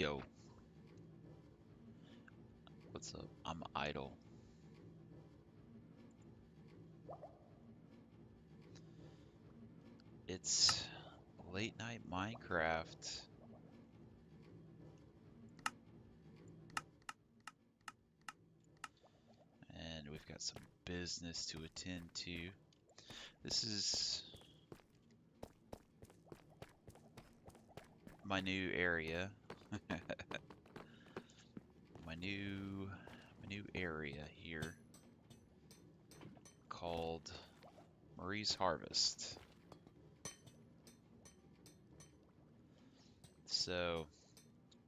Yo, what's up? I'm idle. It's late night Minecraft, and we've got some business to attend to. This is my new area. My new area here called Marie's Harvest. So,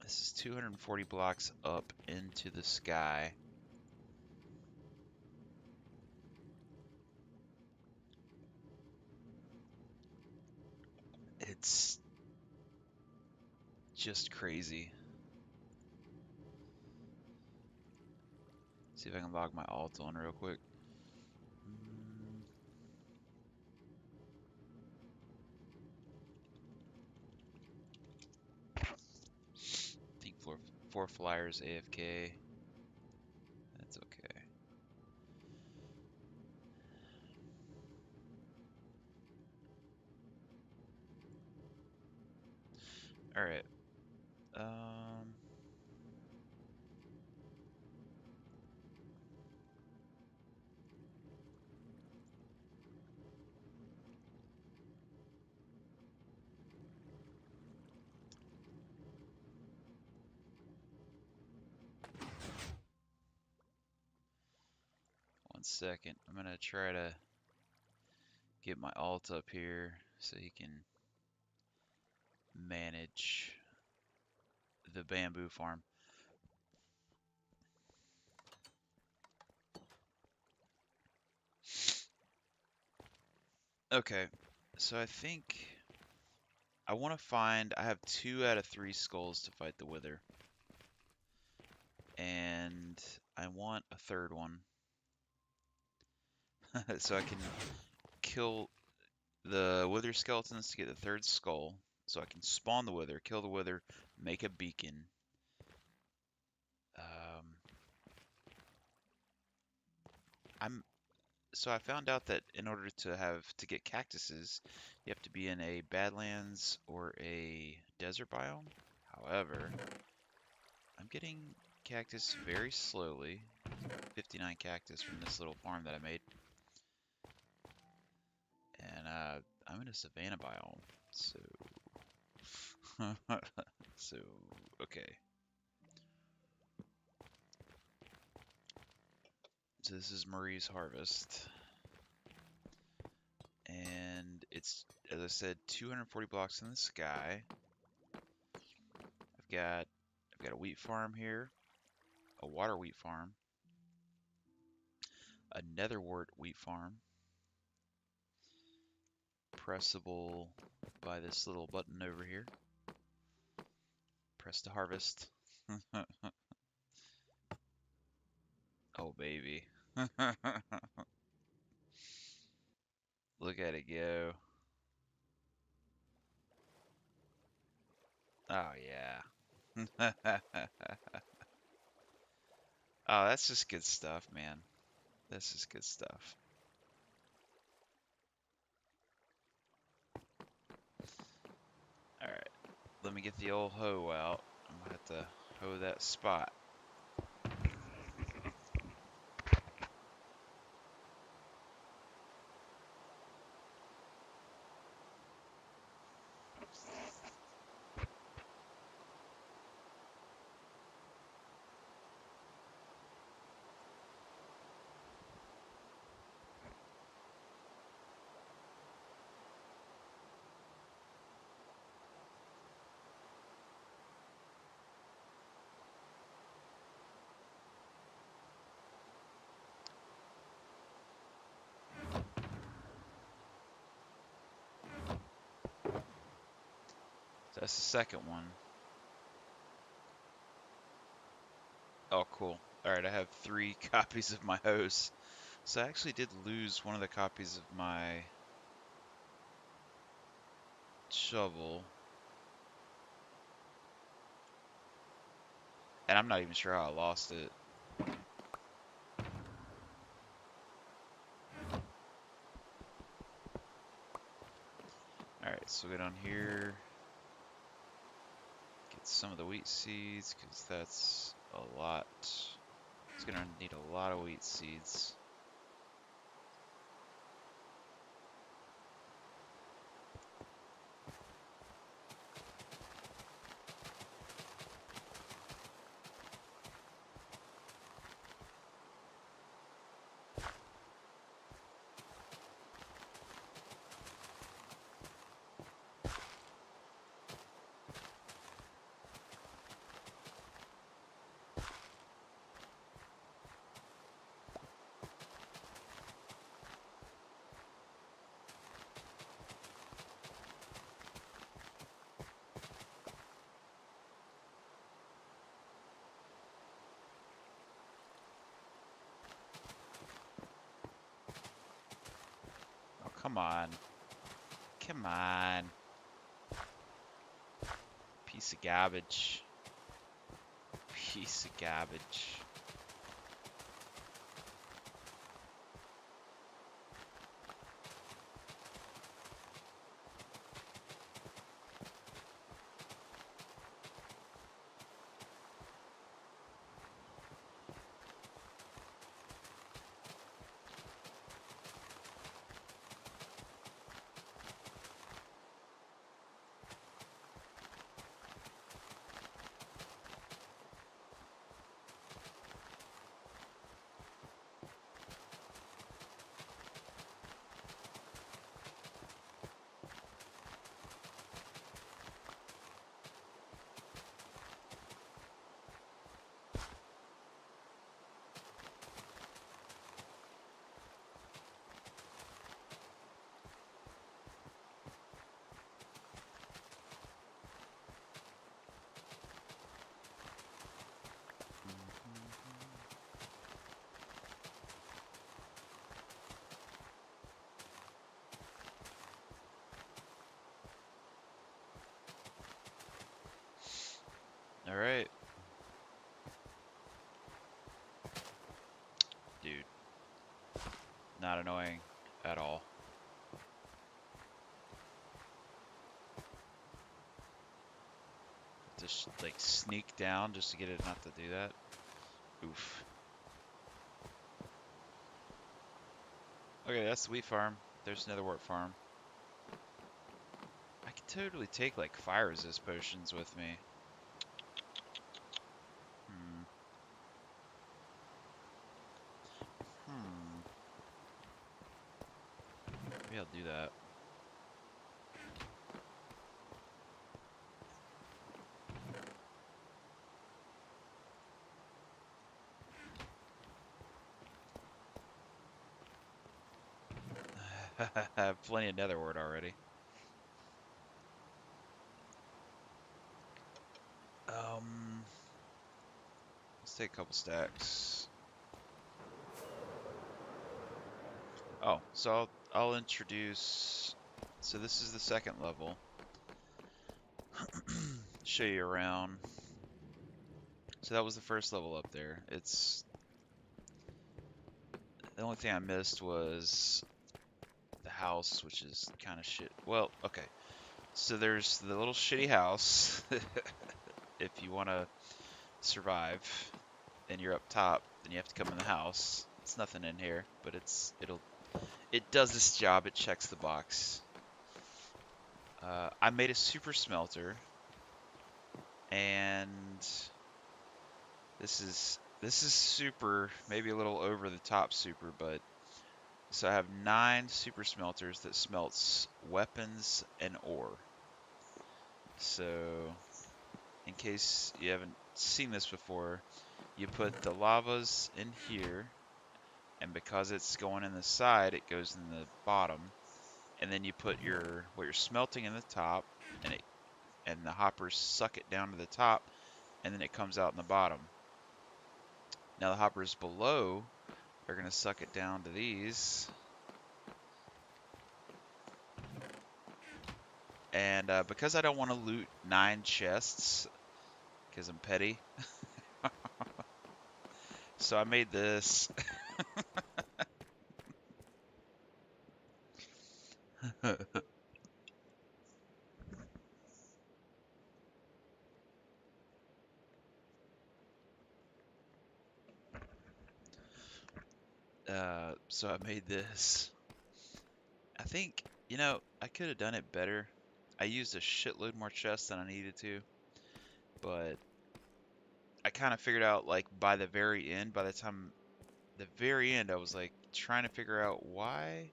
this is 240 blocks up into the sky. It's just crazy. See if I can log my alt on real quick. Mm, I think four flyers AFK. That's okay. All right. Um, 1 second. I'm gonna try to get my alt up here so he can manage the bamboo farm. Okay, so I think I want to find. I have 2 out of 3 skulls to fight the Wither, and I want a third one so I can kill the Wither skeletons to get the third skull, so I can spawn the Wither, kill the Wither, make a beacon. Um, I'm So I found out that in order to get cactuses, you have to be in a Badlands or a desert biome. However, I'm getting cactus very slowly. 59 cactus from this little farm that I made. And I'm in a savanna biome. So so okay. So this is Marie's Harvest. And it's, as I said, 240 blocks in the sky. I've got a wheat farm here, a water wheat farm, a netherwort wheat farm, pressable by this little button over here. Press to harvest. Oh, baby. Look at it go. Oh, yeah. Oh, that's just good stuff, man. That's just good stuff. All right, let me get the old hoe out. I'm gonna have to hoe that spot. So that's the second one. Oh, cool. All right, I have 3 copies of my hose. So I actually did lose one of the copies of my shovel. And I'm not even sure how I lost it. Alright, so go down here, get some of the wheat seeds, because that's a lot. It's gonna need a lot of wheat seeds. Oh, come on. Come on. Piece of garbage. Piece of garbage. Alright. Dude. Not annoying at all. Just like sneak down just to get it not to do that. Oof. Okay, that's the wheat farm. There's another wort farm. I could totally take like fire resist potions with me. Hmm. Hmm. Maybe I'll do that. I have plenty of nether wart already. Let's take a couple stacks. Oh, so I'll introduce. So this is the second level. Show you around. So that was the first level up there. It's the only thing I missed was the house, which is kind of shit. Well, okay. So there's the little shitty house. If you want to survive and you're up top, then you have to come in the house. It's nothing in here, but it does its job. It checks the box. I made a super smelter, and this is super, maybe a little over the top super, but so I have 9 super smelters that smelts weapons and ore. So in case you haven't seen this before, you put the lavas in here, and because it's going in the side, it goes in the bottom, and then you put what you're smelting in the top, and the hoppers suck it down to the top, and then it comes out in the bottom. Now the hoppers below are going to suck it down to these, and because I don't want to loot 9 chests, because I'm petty, So I made this. So I made this. I think, I could have done it better. I used a shitload more chests than I needed to, but I kind of figured out like by the very end, by the very end, I was like trying to figure out why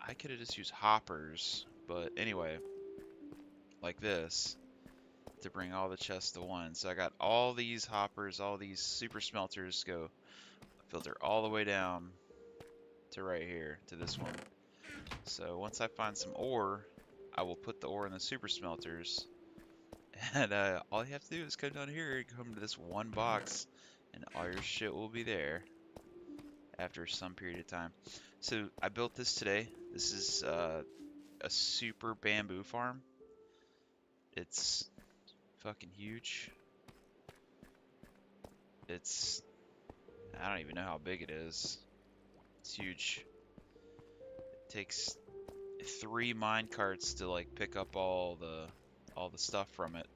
I could have just used hoppers. But anyway, like this to bring all the chests to one. So I got all these hoppers, all these super smelters go filter all the way down to right here to this one. So once I find some ore, I will put the ore in the super smelters, and all you have to do is come down here, come to this one box, and all your shit will be there after some period of time. So I built this today. This is a super bamboo farm. It's fucking huge. It's, I don't even know how big it is. It's huge. It takes 3 mine carts to like pick up all the stuff from it,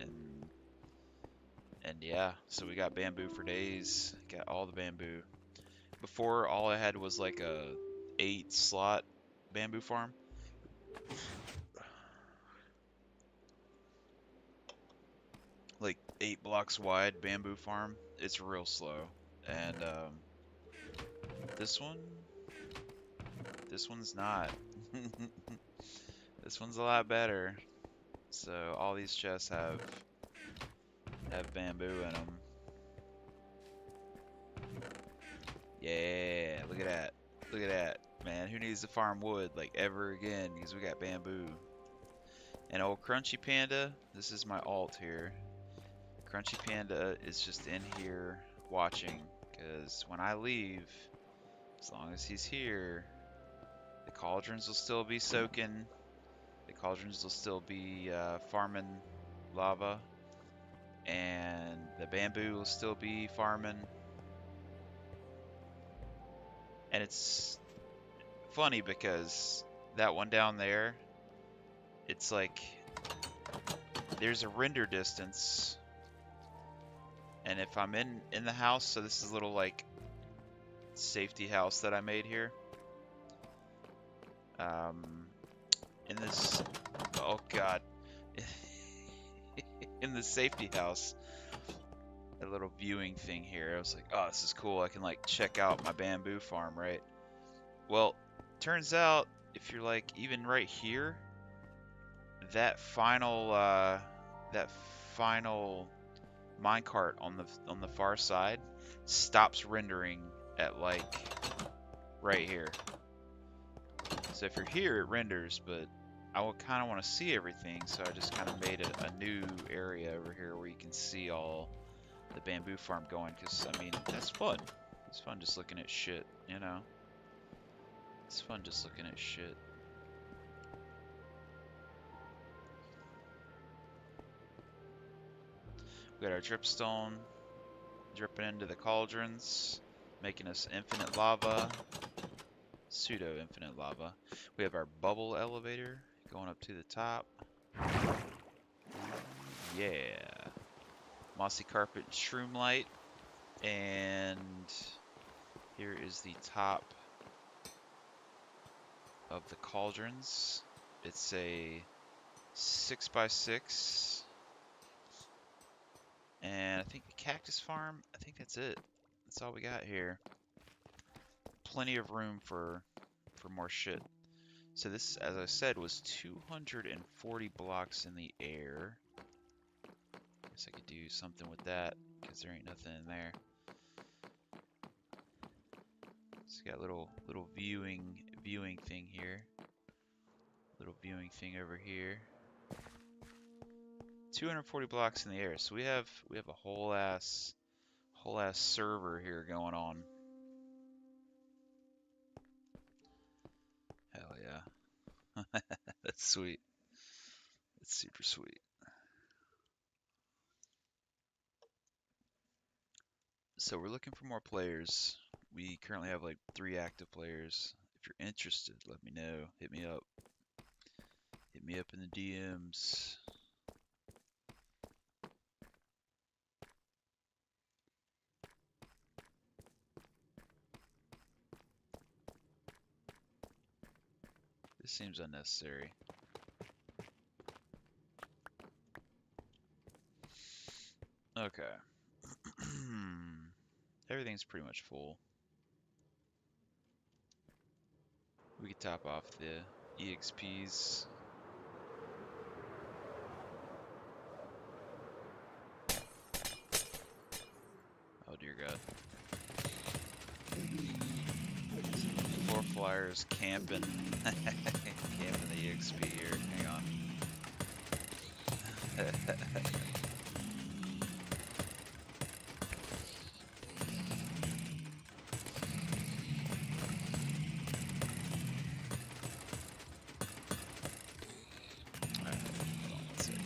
and yeah, so we got bamboo for days. Got all the bamboo. Before, all I had was like a 8 slot bamboo farm. Like 8 blocks wide bamboo farm. It's real slow. And this one, this one's not. This one's a lot better. So all these chests have bamboo in them. Yeah, look at that. Look at that. Man, who needs to farm wood like ever again, because we got bamboo. And old Crunchy Panda, this is my alt here. Crunchy Panda is just in here watching, because when I leave, as long as he's here, the cauldrons will still be soaking. The cauldrons will still be farming lava, and the bamboo will still be farming. And it's funny because that one down there, it's like there's a render distance, and if I'm in the house, so this is a little like safety house that I made here. In this, oh god, in the safety house, a little viewing thing here. I was like, oh, this is cool. I can like check out my bamboo farm, right? Well, turns out if you're like even right here, that final minecart on the far side stops rendering at like right here. So if you're here, it renders, but I would kind of want to see everything, so I just kind of made a new area over here where you can see all the bamboo farm going, because, I mean, that's fun. It's fun just looking at shit, you know? It's fun just looking at shit. We got our dripstone dripping into the cauldrons, making us infinite lava, pseudo-infinite lava. We have our bubble elevator going up to the top. Yeah. Mossy carpet shroom light. And here is the top of the cauldrons. It's a 6x6. And I think cactus farm, I think that's it. That's all we got here. Plenty of room for more shit. So this, as I said, was 240 blocks in the air. Guess I could do something with that, because there ain't nothing in there. It's got a little viewing thing here. Little viewing thing over here. 240 blocks in the air. So we have a whole ass server here going on. Hell yeah. That's sweet. That's super sweet. So we're looking for more players. We currently have like 3 active players. If you're interested, let me know. Hit me up. Hit me up in the DMs. This seems unnecessary. Okay. Everything's pretty much full. We could top off the EXPs. Oh dear God. 4 flyers camping. Camping the EXP here. Hang on. Alright, hold on one second.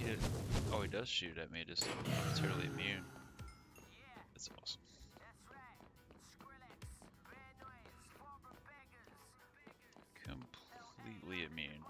hit. Oh, he does shoot at me, just totally immune. That's awesome. Completely immune.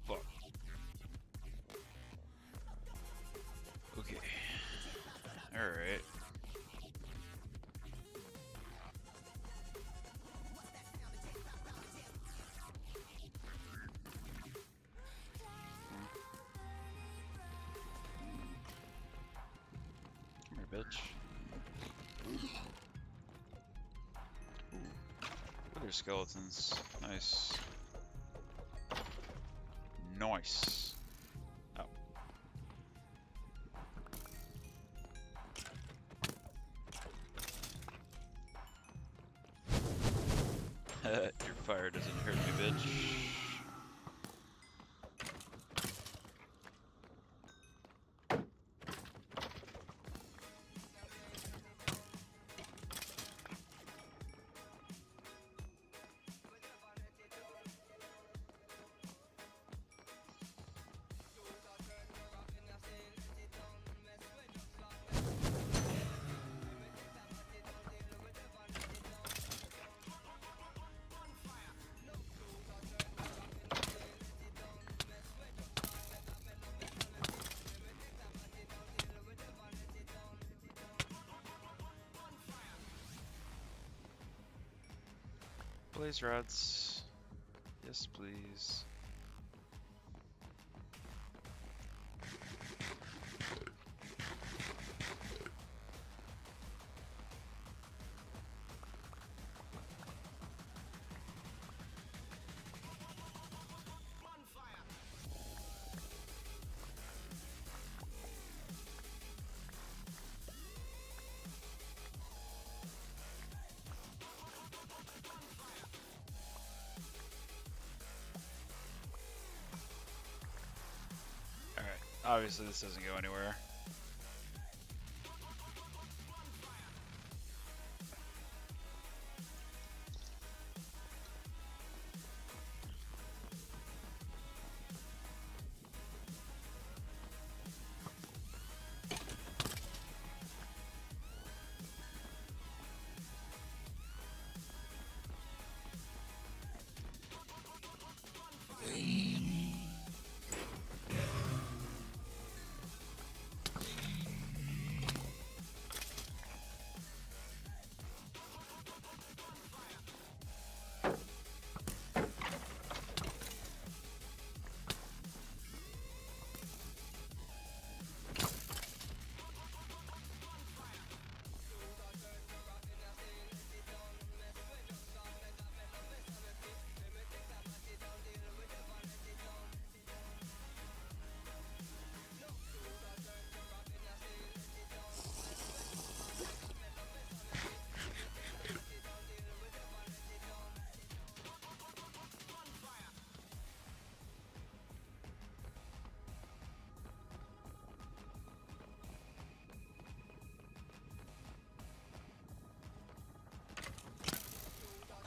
Fuck. Okay. Alright. Come here, bitch. Look at skeletons. Nice. Nice. Oh. Your fire doesn't hurt me, bitch. Blaze rods. Yes, please. Obviously, this doesn't go anywhere.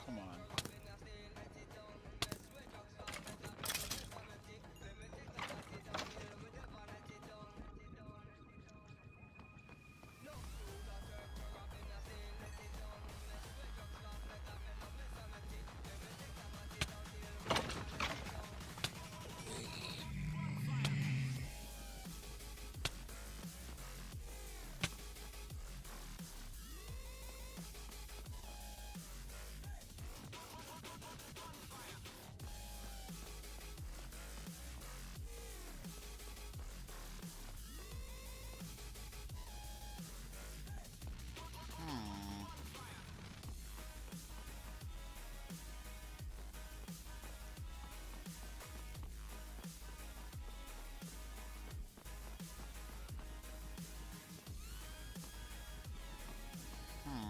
Come on. Hmm. Hmm.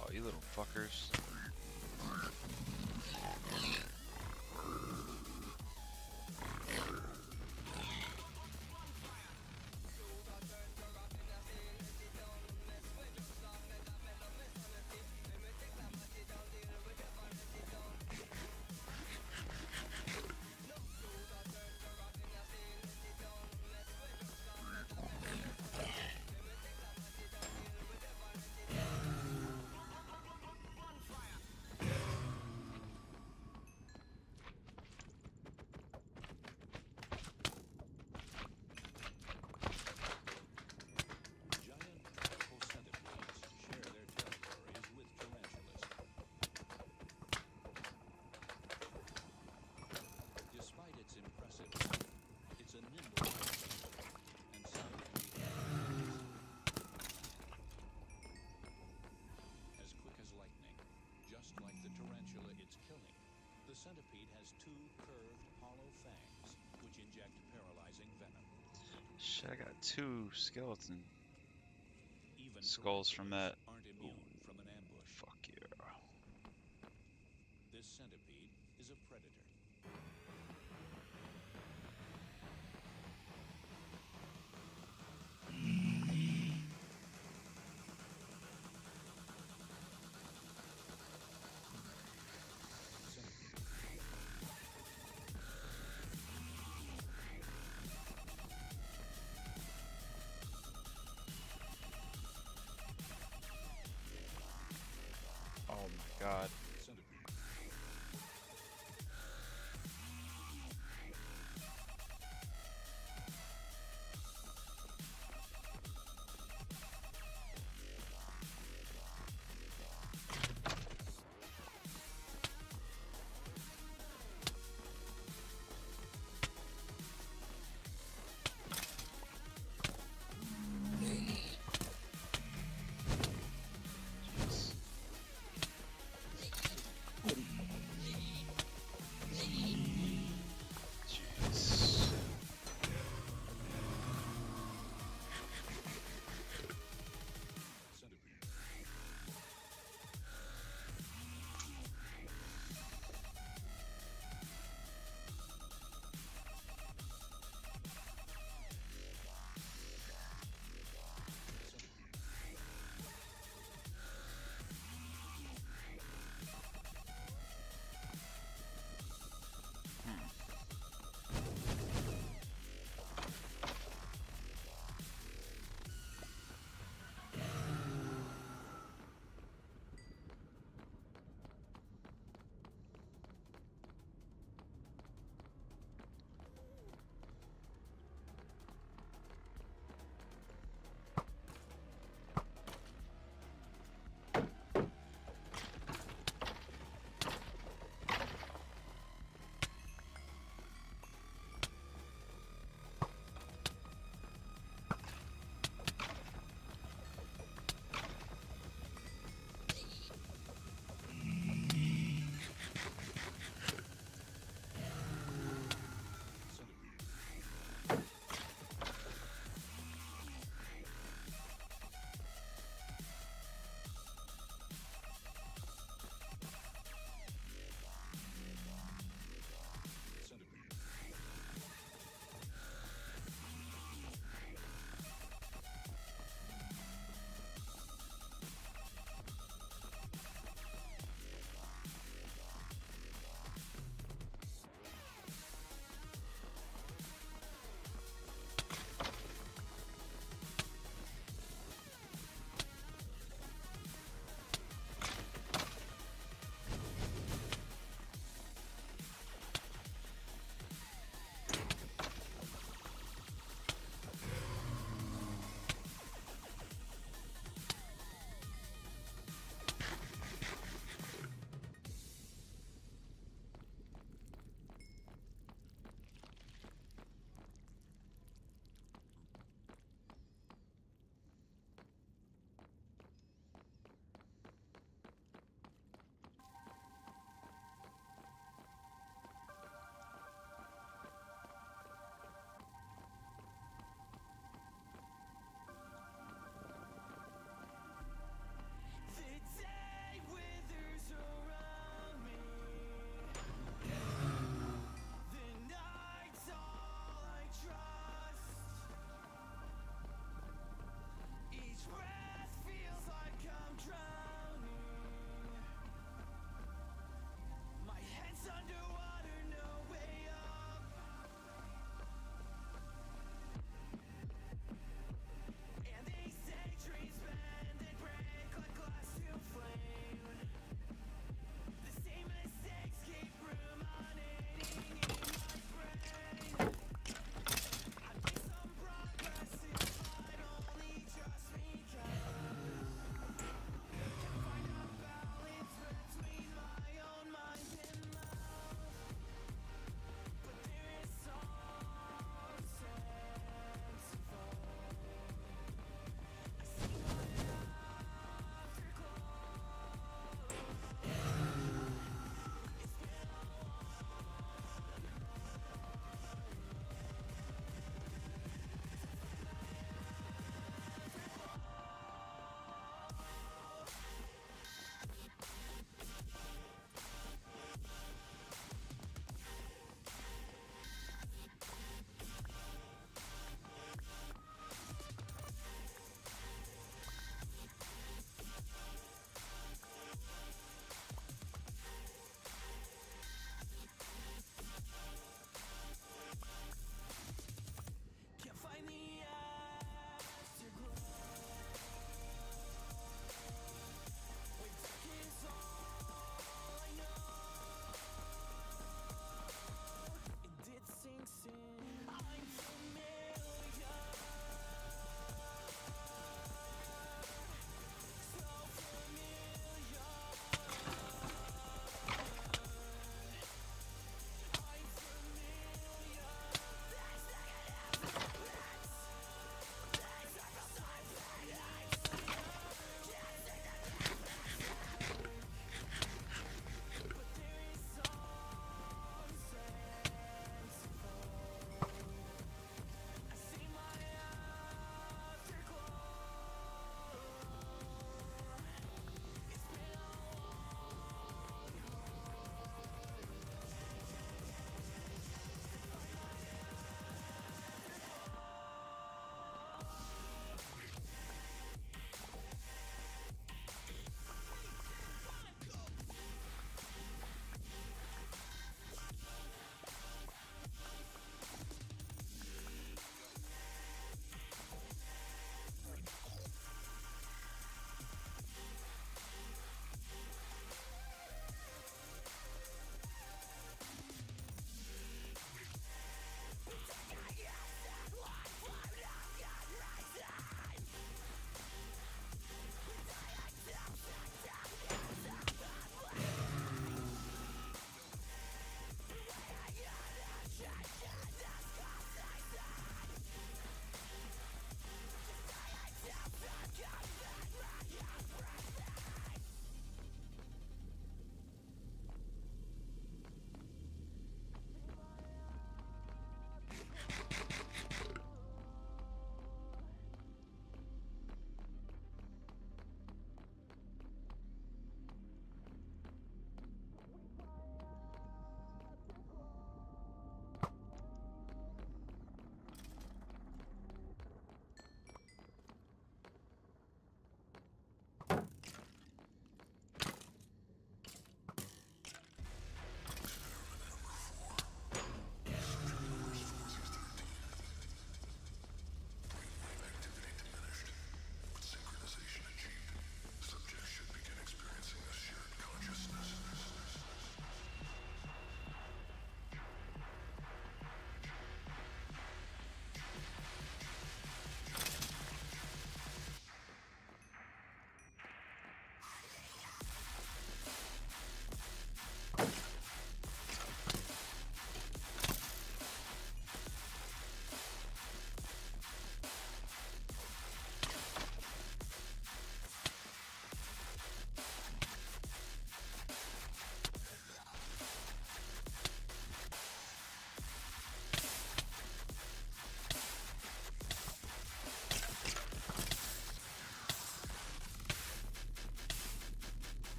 Oh, you little fuckers. Centipede has two curved, hollow fangs, which inject paralyzing venom. Shit, I got 2 skeleton Even skulls from that. aren't Ooh, immune from an ambush. fuck yeah. This centipede is a predator. Oh my god. Jeez.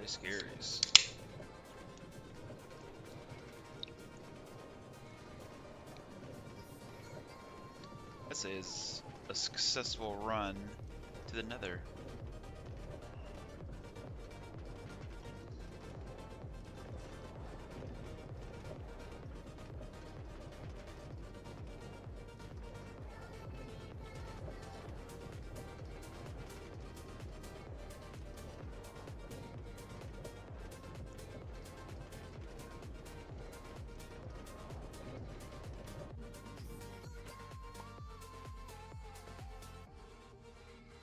They scaries. I'd say it's a successful run to the Nether.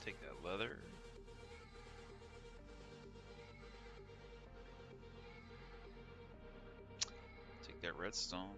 Take that leather. Take that redstone.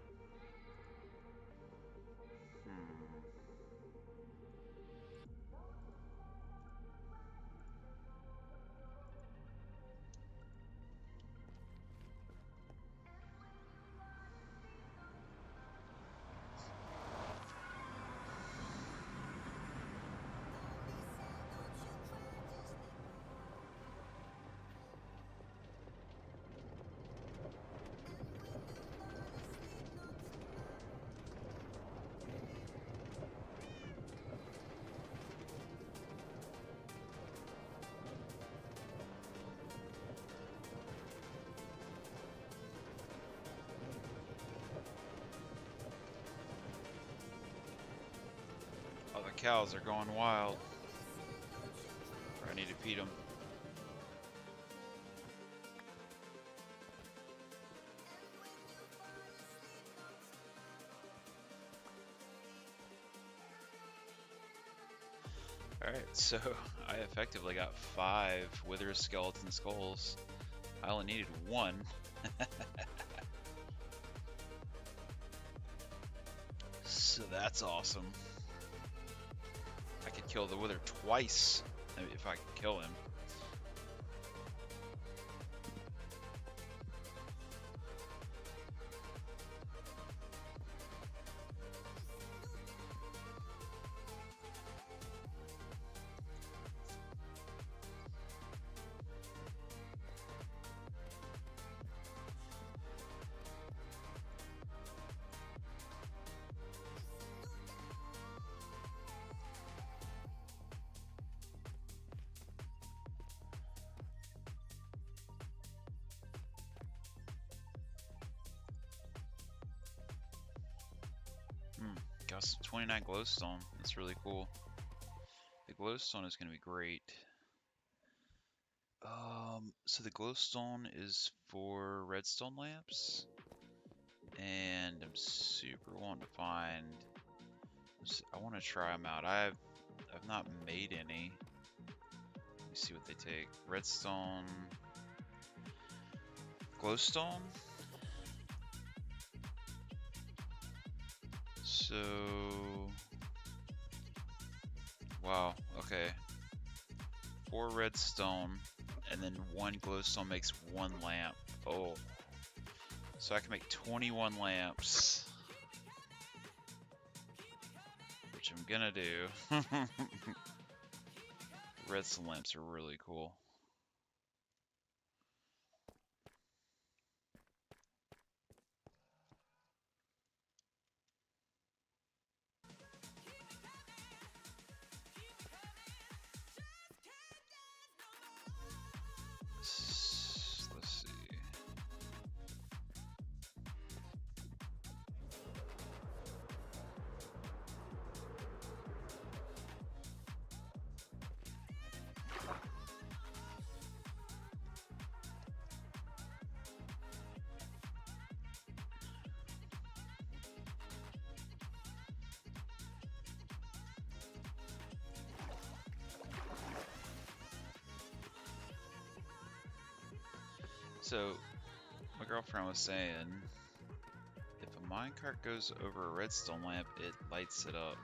Oh, the cows are going wild. I need to feed them. Alright, so I effectively got 5 Wither skeleton skulls. I only needed 1. So that's awesome. I could kill the Wither twice if I could kill him. Got some 29 glowstone. That's really cool. The glowstone is going to be great. So the glowstone is for redstone lamps, and I'm super wanting to find. I want to try them out. I've not made any. Let me see what they take. Redstone, glowstone. So, wow, okay. 4 redstone, and then 1 glowstone makes 1 lamp. Oh, so I can make 21 lamps, which I'm gonna do. Redstone lamps are really cool. Let's see. So, my girlfriend was saying, if a minecart goes over a redstone lamp, it lights it up.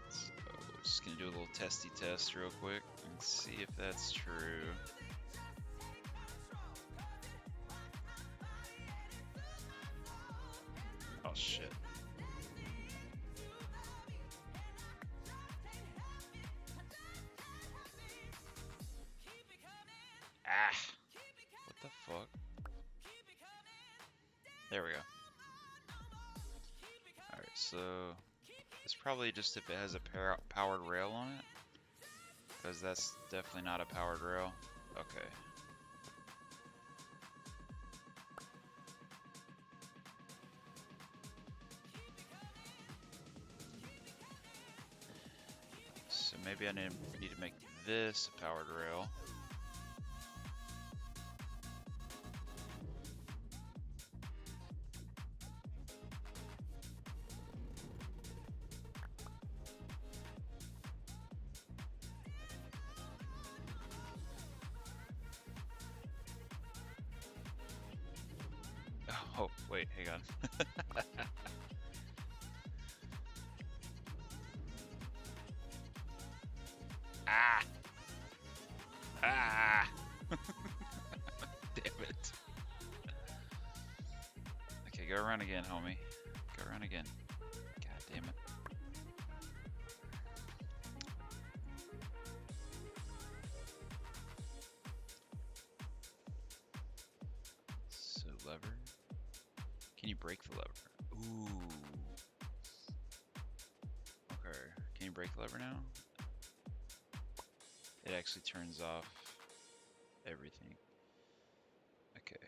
So, just gonna do a little testy test real quick and see if that's true. Oh shit. probably just if it has a powered rail on it. Because that's definitely not a powered rail. Okay. So maybe I need to make this a powered rail. Oh, wait, hang on. Ah! Ah! Damn it. Okay, go around again, homie. Go around again. God damn it. So, lever. Can you break the lever? Ooh. Okay. Can you break the lever now? It actually turns off everything. Okay.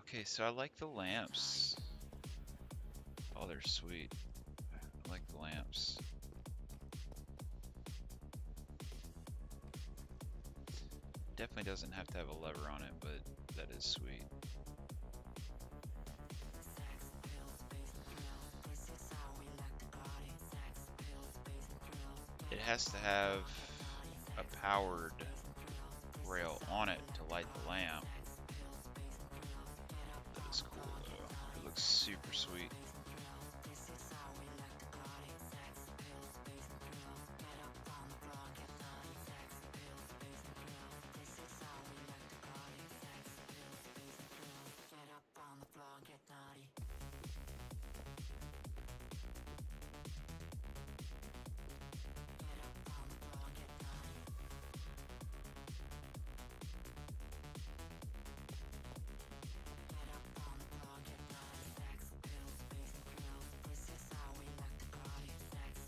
Okay, so I like the lamps. Oh, they're sweet. I like the lamps. Definitely doesn't have to have a lever on it, but that is sweet. It has to have a powered rail on it to light the lamp. That is cool though. It looks super sweet.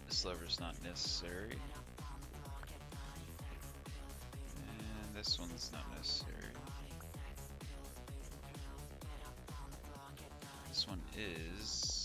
This lever's not necessary. And this one's not necessary. This one is.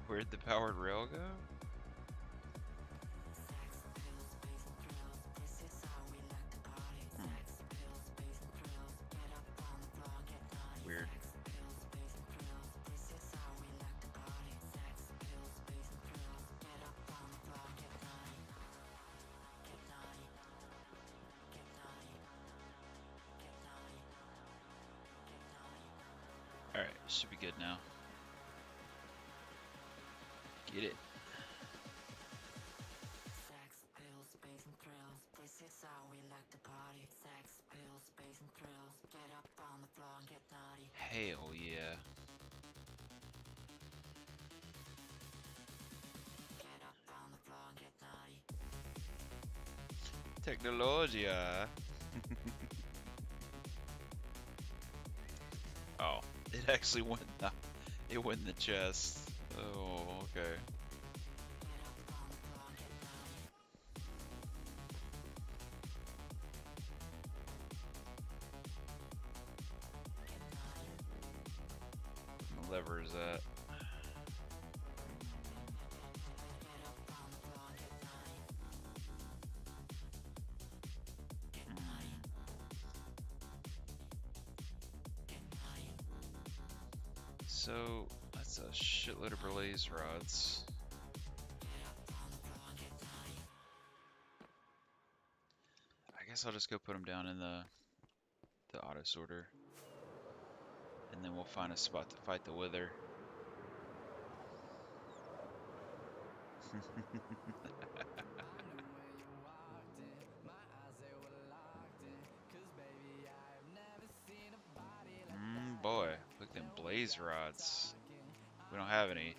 Where'd the powered rail go? Weird. Alright, should be good now. Get it. Sex, pills, space and thrills. This is how we like to party. Sex, pills, space and thrills. Get up on the floor and get naughty. Hell yeah. Get up on the floor and get naughty. Technologia. Oh, it actually went. It went in the chest. Oh, okay. The lever is that. So that's a shitload of blaze rods. I guess I'll just go put them down in the auto sorter, and then we'll find a spot to fight the wither. Blaze rods. We don't have any,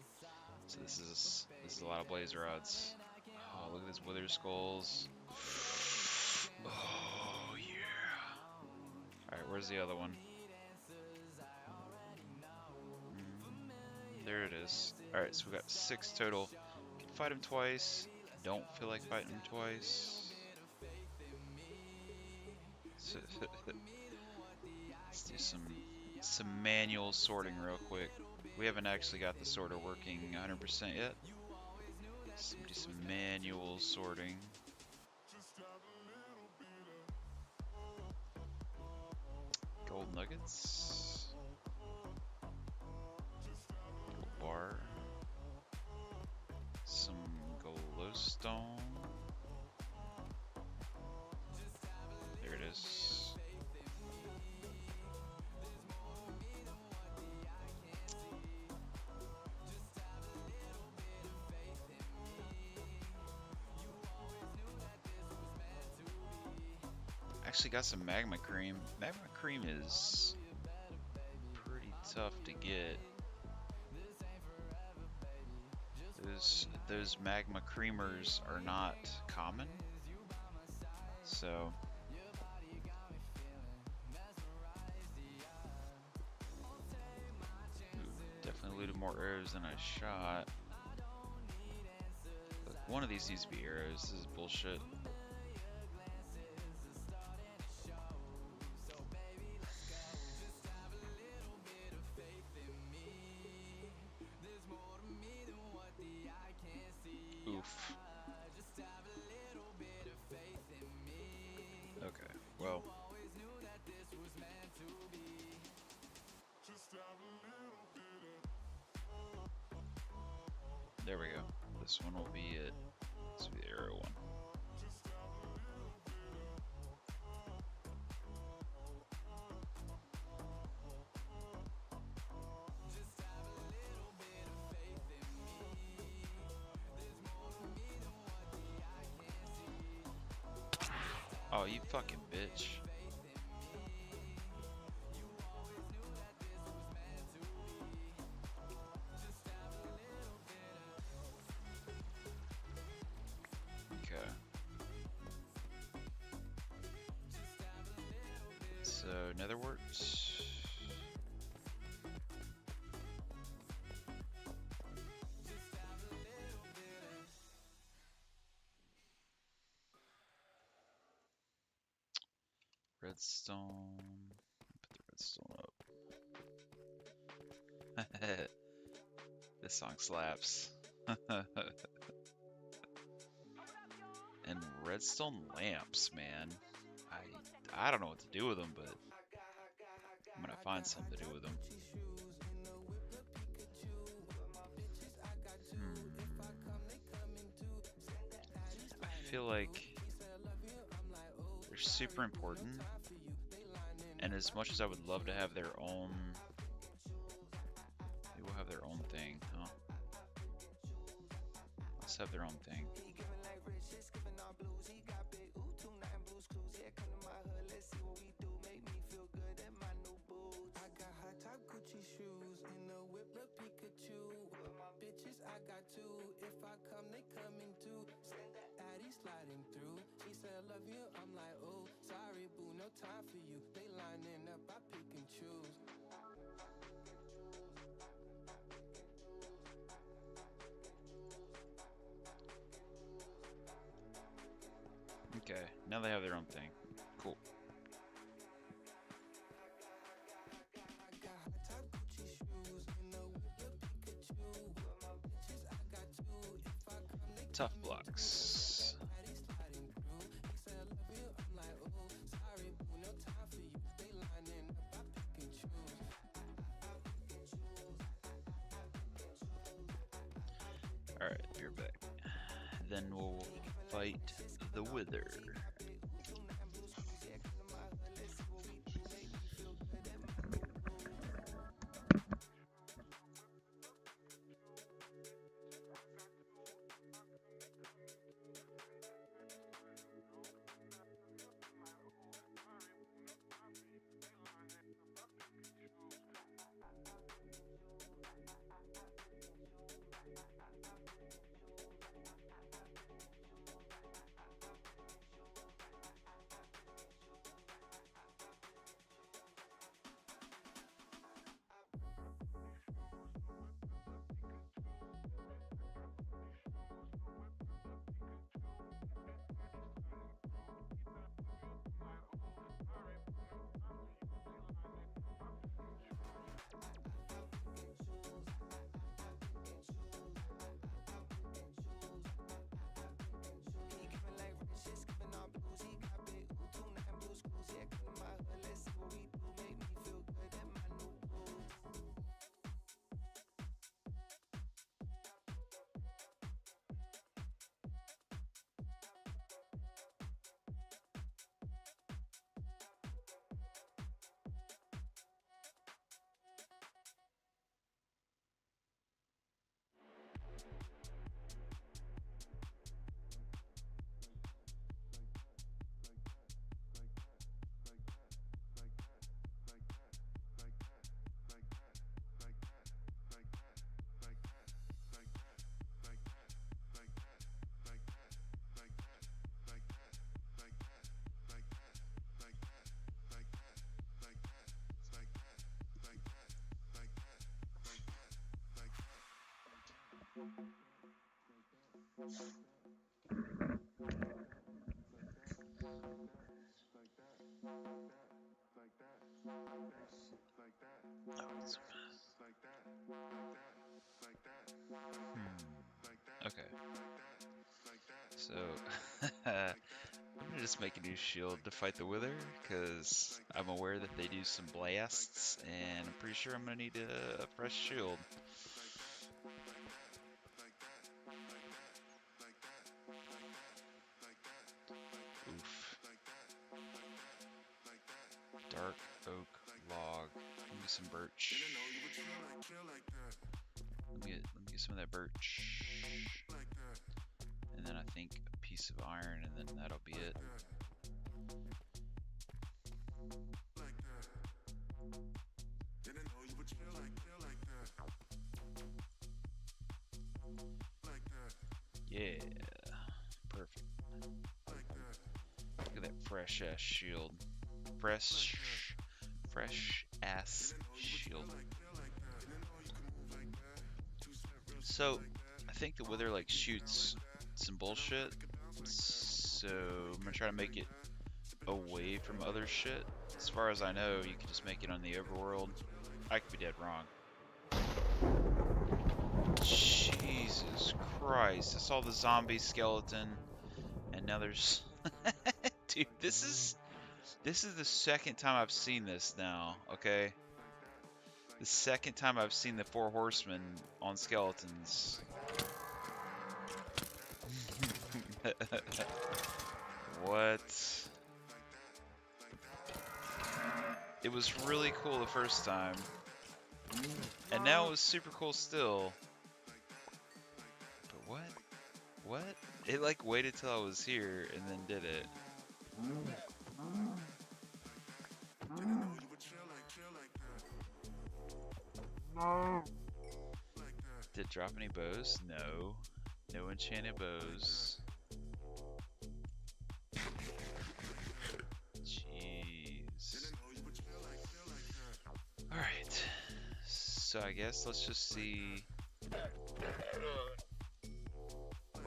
so this is a lot of blaze rods. Oh, look at these wither skulls. Oh yeah. All right, where's the other one? There it is. All right, so we got 6 total. Can fight him twice. Don't feel like fighting him twice. Let's do some manual sorting real quick. We haven't actually got the sorter working 100% yet. So do some manual sorting. Gold nuggets. Gold bar. Some glowstone. There it is. Actually got some magma cream. Magma cream is pretty tough to get. Those magma creamers are not common. So definitely looted more arrows than I shot. Look, one of these needs to be arrows. This is bullshit. Oof. Okay, well. There we go. This one will be it. This will be the arrow one. Oh, you fucking bitch. Okay. So, netherwort. Redstone. Put the redstone up. This song slaps. And redstone lamps, man. I don't know what to do with them, but I'm gonna find something to do with them. I feel like they're super important, and as much as I would love to have their own, they will have their own thing, huh? Let's have their own thing. Okay, now they have their own thing. Cool. Tough blocks. Alright, you're back. Then we'll fight the Wither. Okay. So, I'm gonna just make a new shield to fight the Wither, because I'm aware that they do some blasts, and I'm pretty sure I'm gonna need a fresh shield. Oof. Dark oak log. Let me get some birch. Let me get some of that birch. And then I think a piece of iron, and then that'll be it. Yeah, perfect. Look at that fresh ass shield. Fresh ass shield. So, I think the Wither like shoots some bullshit. So, I'm gonna try to make it away from other shit. As far as I know, you can just make it on the overworld. I could be dead wrong. Jesus Christ, I saw the zombie skeleton, and now there's... Dude, this is the second time I've seen this now, okay? The second time I've seen the 4 horsemen on skeletons. What? It was really cool the first time. And now it was super cool still. But what? What? It like waited till I was here and then did it. Did it drop any bows? No. No enchanted bows. Jeez. Alright. So I guess let's just see.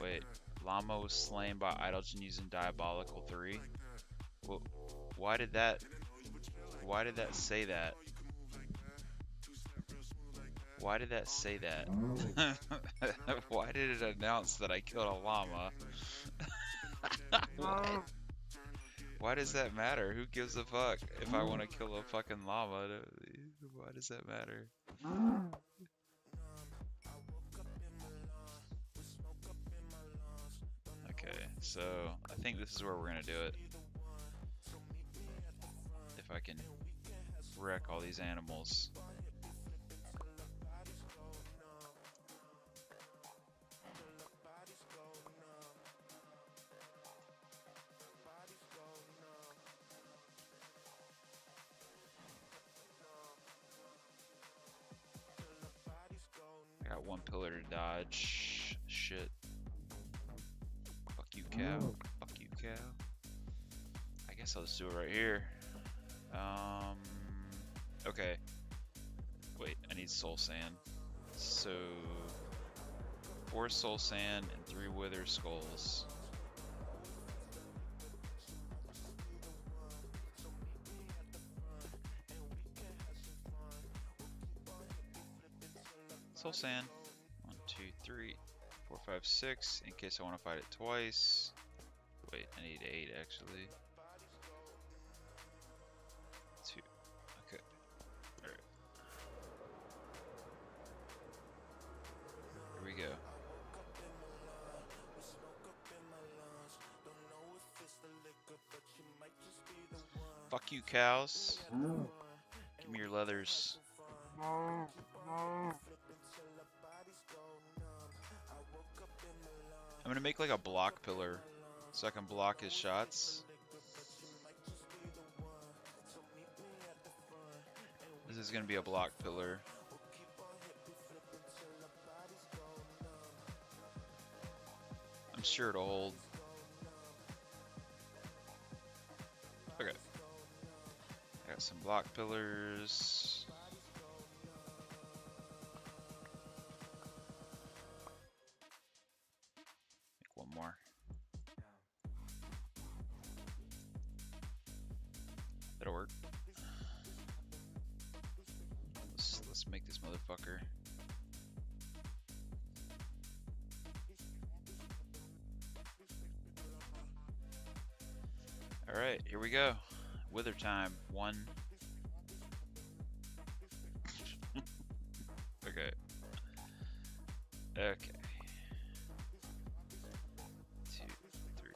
Wait. Llama was slain by Idolgen using Diabolical 3? Well, why did that say that? Why did that say that? Why did it announce that I killed a llama? What? Why does that matter? Who gives a fuck if I want to kill a fucking llama? Why does that matter? Okay, so I think this is where we're gonna do it. If I can wreck all these animals. I got one pillar to dodge. Shit. Fuck you, cow. Fuck you, cow. I guess I'll just do it right here. Okay. Wait, I need soul sand. So, 4 soul sand and 3 wither skulls. Soul sand. 1, 2, 3, 4, 5, 6. In case I want to fight it twice. Wait, I need 8 actually. 2. Okay. Alright. Here we go. Fuck you, cows. Give me your leathers. I'm gonna make like a block pillar so I can block his shots. This is gonna be a block pillar. I'm sure it'll hold. Okay. I got some block pillars. That'll work. Let's make this motherfucker. All right, here we go. Wither time. 1. Okay. Okay. 2, 3.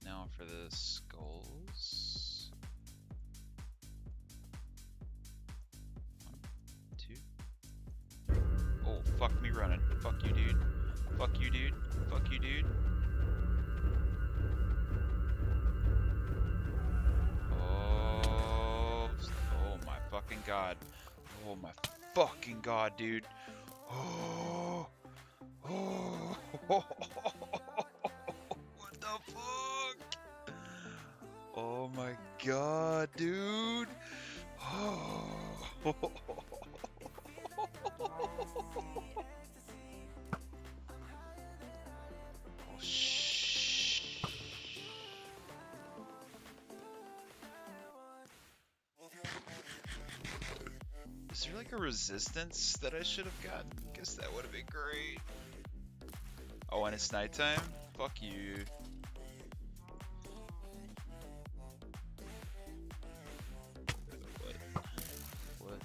Now for the skulls. 1, 2. Oh, fuck me running. Fuck you, dude. Fuck you, dude. Fuck you, dude. Oh my fucking god. Oh my fucking god, dude. Oh. Oh. What the fuck? Oh my god, dude. Oh. Is there like a resistance that I should have gotten? Guess that would have been great. Oh, and it's nighttime? Fuck you. What?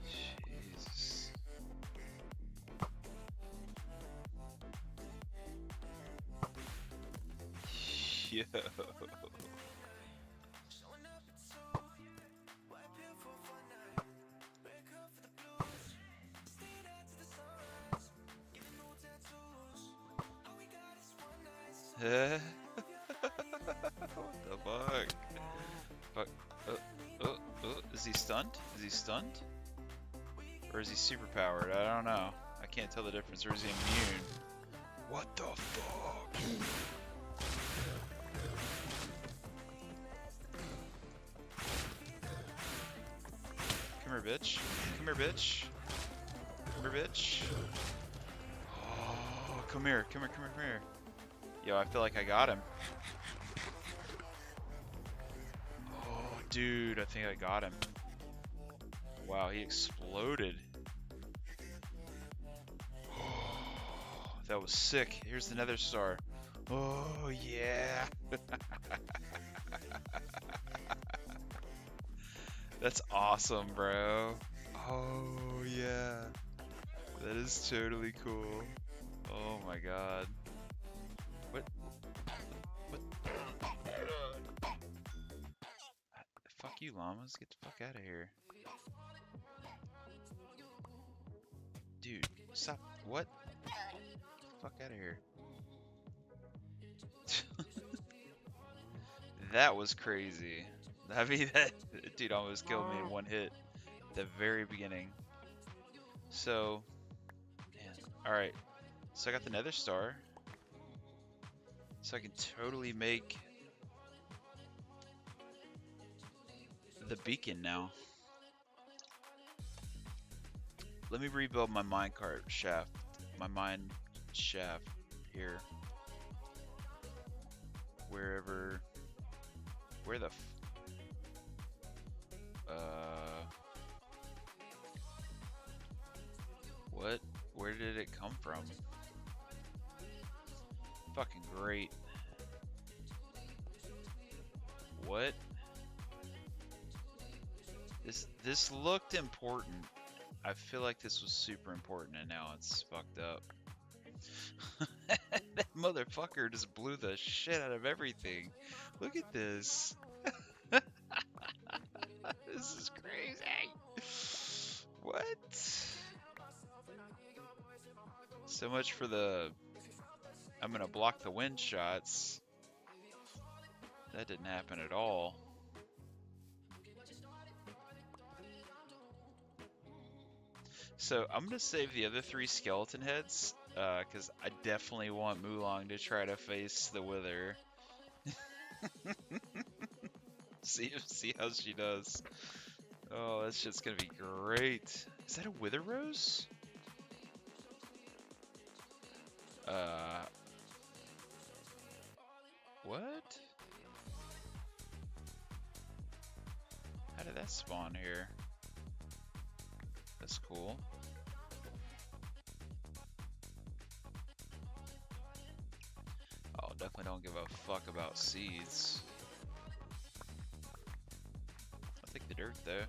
Jesus. Yo. What the fuck? Fuck. Is he stunned? Is he stunned? Or is he super powered? I don't know. I can't tell the difference. Or is he immune? What the fuck? Come here, bitch. Come here, bitch. Come here, bitch. Oh, come here. Come here, come here, come here. Yo, I feel like I got him. Oh, dude, I think I got him. Wow, he exploded. Oh, that was sick. Here's the Nether Star. Oh, yeah. That's awesome, bro. Oh, yeah. That is totally cool. Oh my god. What? What? Fuck you, llamas. Get the fuck out of here. Dude, stop. What? Fuck out of here. That was crazy. I mean, that dude almost killed me in one hit at the very beginning. So, man. Alright. So I got the Nether Star. So I can totally make the beacon now. Let me rebuild my minecart shaft. My mine shaft here. Wherever. Where the what? Where did it come from? Fucking great. What? This looked important. I feel like this was super important and now it's fucked up. That motherfucker just blew the shit out of everything. Look at this. This is crazy. What? So much for the... I'm gonna block the wind shots. That didn't happen at all. So I'm gonna save the other 3 skeleton heads, because I definitely want Mulong to try to face the Wither. see how she does. Oh, that shit's gonna be great. Is that a Wither Rose? What? How did that spawn here? That's cool. Oh, definitely don't give a fuck about seeds. I'll take the dirt though.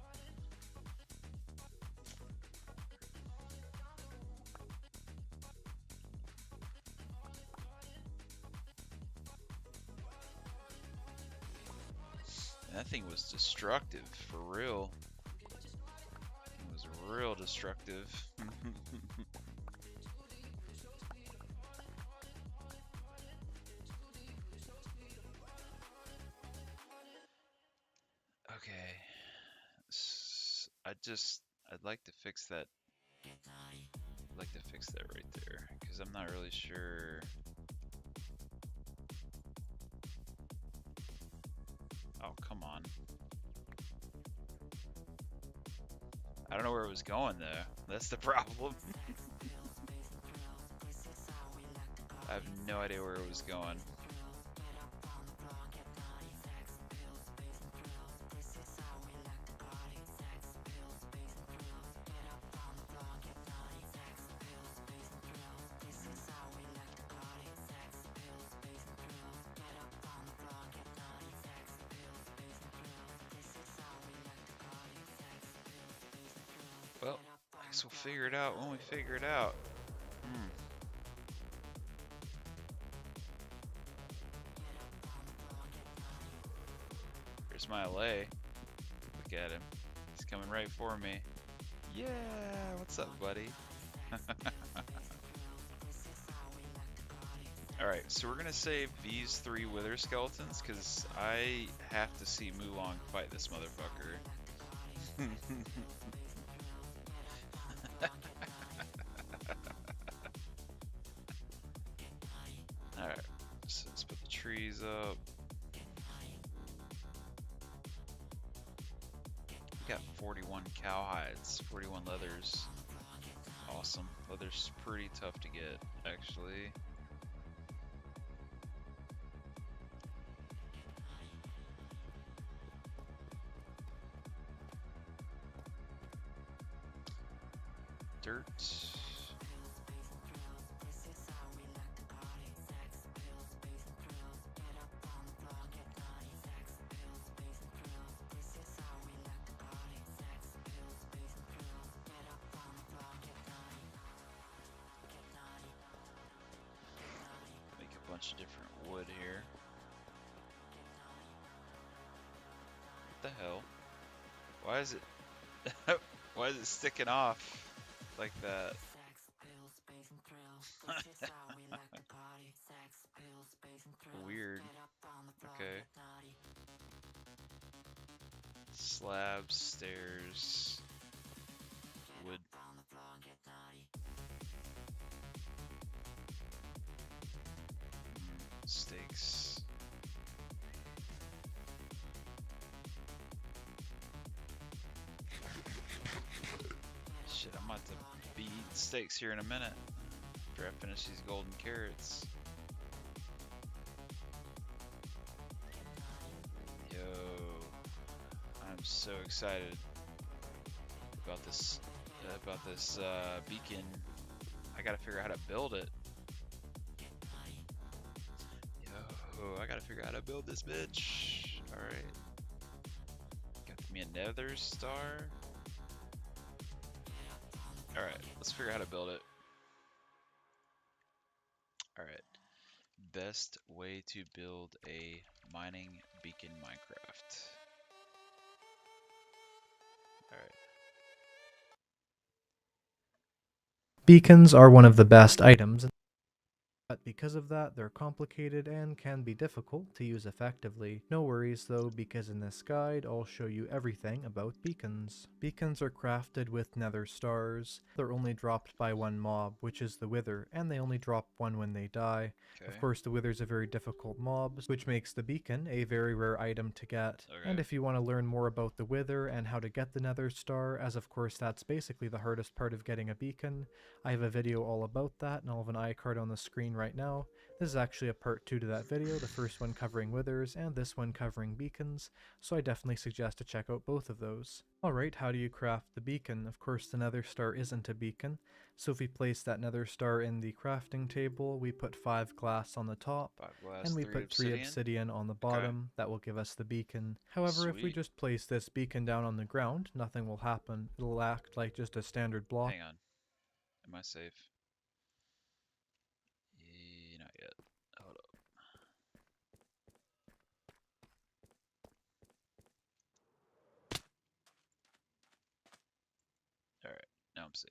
And that thing was destructive, for real. It was real destructive. Okay. I'd like to fix that. I'd like to fix that right there, because I'm not really sure. Oh, come on. I don't know where it was going though. That's the problem. I have no idea where it was going. Well, I guess we'll figure it out when we figure it out. Here's my LA. Look at him. He's coming right for me. Yeah, what's up, buddy? Alright, so we're gonna save these 3 wither skeletons, because I have to see Mulong fight this motherfucker. Alright, so let's put the trees up. We got 41 cowhides, 41 leathers. Awesome. Leather's pretty tough to get, actually. Dirt. Make a bunch of different wood here. What the hell? Why is it why is it sticking off like that? Weird. Okay. Slabs, stairs, wood. Steaks. Shit, I'm about to be eating steaks here in a minute after I finish these golden carrots. Yo, I'm so excited about this beacon. I gotta figure out how to build it. Yo, I gotta figure out how to build this bitch. Alright. Got me a nether star. Alright, let's figure out how to build it. Alright. Best way to build a mining beacon Minecraft. Alright. Beacons are one of the best items, but because of that, they're complicated and can be difficult to use effectively. No worries though, because in this guide, I'll show you everything about beacons. Beacons are crafted with nether stars. They're only dropped by one mob, which is the wither, and they only drop one when they die. Okay. Of course, the wither's a very difficult mob, which makes the beacon a very rare item to get. Okay. And if you want to learn more about the wither and how to get the nether star, as of course that's basically the hardest part of getting a beacon, I have a video all about that, and I'll have an iCard on the screen screen right now. This is actually a part 2 to that video, the first one covering withers and this one covering beacons, so I definitely suggest to check out both of those. Alright, how do you craft the beacon? Of course the nether star isn't a beacon, so if we place that nether star in the crafting table, we put 5 glass on the top, 5 glass, and we 3 put 3 obsidian. obsidian on the bottom. That will give us the beacon. However, if we Sweet. just place this beacon down on the ground, nothing will happen. It'll act like just a standard block. Hang on. Am I safe? Not yet. Hold up. Alright, now I'm safe.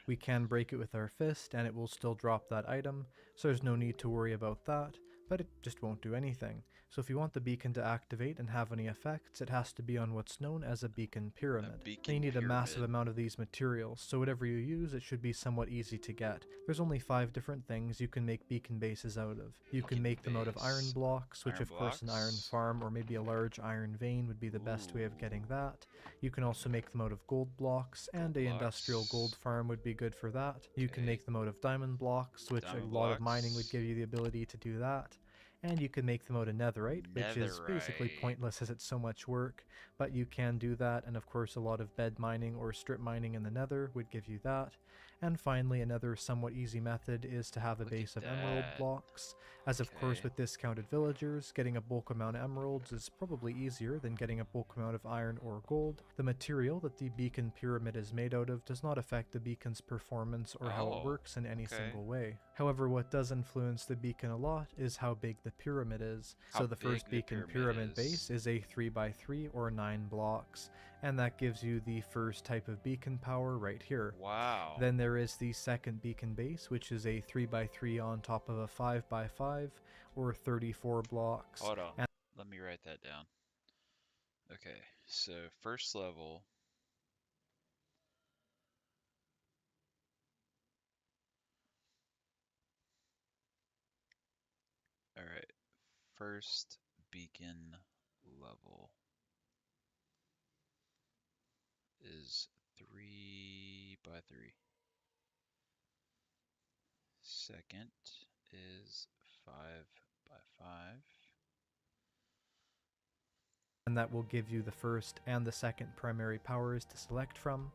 We can break it with our fist and it will still drop that item, so there's no need to worry about that, but it just won't do anything. So if you want the beacon to activate and have any effects, it has to be on what's known as a beacon pyramid. beacon You need a massive pyramid. amount of these materials, so whatever you use, it should be somewhat easy to get. There's only 5 different things you can make beacon bases out of. You can Beacon make them out of iron base. blocks, which Iron of course an iron blocks. farm or maybe a large iron vein would be the best way of getting that. You can also make them out of gold blocks, and a industrial gold farm would be good for that. You can Okay. make them out of diamond blocks, which Diamond a lot of mining would blocks. give you the ability to do that. And you can make them out of netherite, which is basically Netherite. pointless as it's so much work, but you can do that, and of course a lot of bed mining or strip mining in the nether would give you that. And finally, another somewhat easy method is to have a Look base at of emerald that. blocks, as of course Okay. with discounted villagers, getting a bulk amount of emeralds is probably easier than getting a bulk amount of iron or gold. The material that the beacon pyramid is made out of does not affect the beacon's performance or how it Oh, works in any okay. single way. However, what does influence the beacon a lot is how big the pyramid is. How So the big first the beacon pyramid pyramid is. base is a 3x3 or 9 blocks, and that gives you the first type of beacon power right here. Wow. Then there is the second beacon base, which is a 3x3 on top of a 5x5 or 34 blocks. Hold on. And Let me write that down. Okay, so first level. Alright, first beacon level is 3x3. Second is 5x5. that will give you the first and the second primary powers to select from.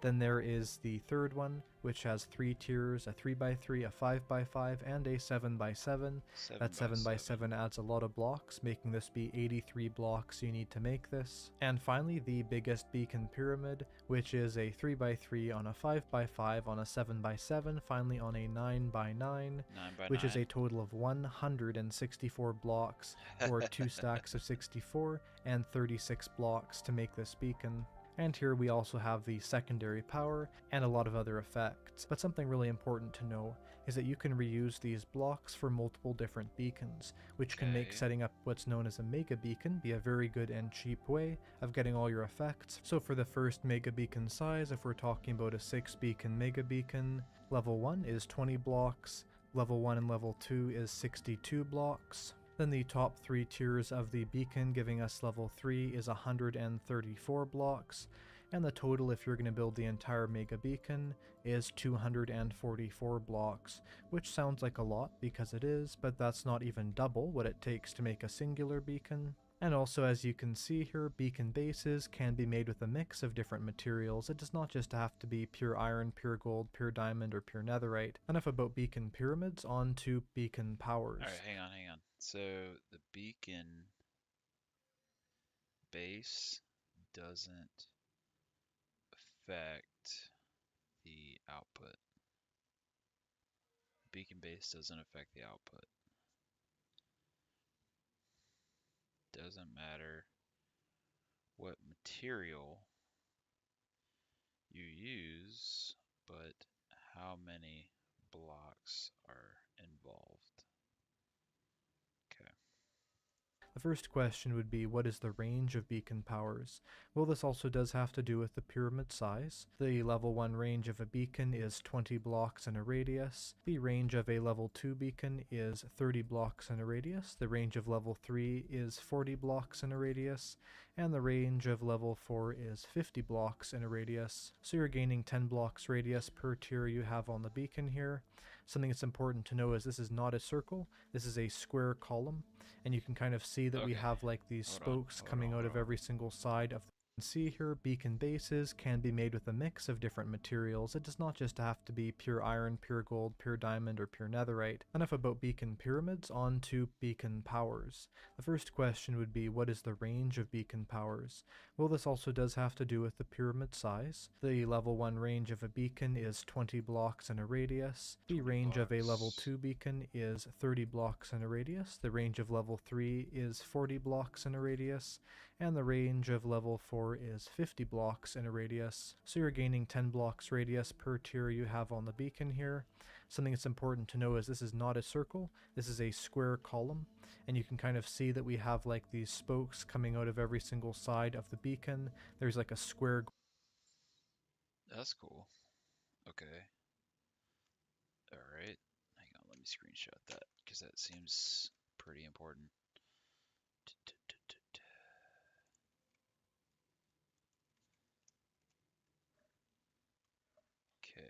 Then there is the third one, which has 3 tiers, a 3x3, a 5x5, and a 7x7. That 7x7 adds a lot of blocks, making this be 83 blocks you need to make this. And finally, the biggest beacon pyramid, which is a 3x3 on a 5x5 on a 7x7, finally on a 9x9, 9x9. which is a total of 164 blocks, or 2 stacks of 64, and 36 blocks to make this beacon. And here we also have the secondary power and a lot of other effects. But something really important to know is that you can reuse these blocks for multiple different beacons, which can make Okay. setting up what's known as a mega beacon be a very good and cheap way of getting all your effects. So for the first mega beacon size, if we're talking about a 6 beacon mega beacon, level 1 is 20 blocks, level 1 and level 2 is 62 blocks. Then the top 3 tiers of the beacon giving us level 3 is 134 blocks, and the total if you're going to build the entire mega beacon is 244 blocks, which sounds like a lot because it is, but that's not even double what it takes to make a singular beacon. And also, as you can see here, beacon bases can be made with a mix of different materials. It does not just have to be pure iron, pure gold, pure diamond, or pure netherite. Enough about beacon pyramids, on to beacon powers. Alright, hang on. So the beacon base doesn't affect the output. Beacon base doesn't affect the output. Doesn't matter what material you use, but how many blocks are involved. Okay. The first question would be, what is the range of beacon powers? Well, this also does have to do with the pyramid size. The level 1 range of a beacon is 20 blocks in a radius. The range of a level 2 beacon is 30 blocks in a radius. The range of level 3 is 40 blocks in a radius. And the range of level 4 is 50 blocks in a radius. So you're gaining 10 blocks radius per tier you have on the beacon here. Something that's important to know is this is not a circle, this is a square column, and you can kind of see that we Okay. have like these spokes Hold coming on, out of hold on. every single side of see here, beacon bases can be made with a mix of different materials. It does not just have to be pure iron, pure gold, pure diamond, or pure netherite. Enough about beacon pyramids, on to beacon powers. The first question would be, what is the range of beacon powers? Well, this also does have to do with the pyramid size. The level 1 range of a beacon is 20 blocks in a radius. The 20 range of a level blocks. 2 beacon is 30 blocks in a radius. The range of level 3 is 40 blocks in a radius. And the range of level 4 is 50 blocks in a radius. So you're gaining 10 blocks radius per tier you have on the beacon here. Something that's important to know is this is not a circle, this is a square column. And you can kind of see that we have like these spokes coming out of every single side of the beacon. There's like a square. That's cool. Okay. Alright. Hang on, let me screenshot that, because that seems pretty important. Okay.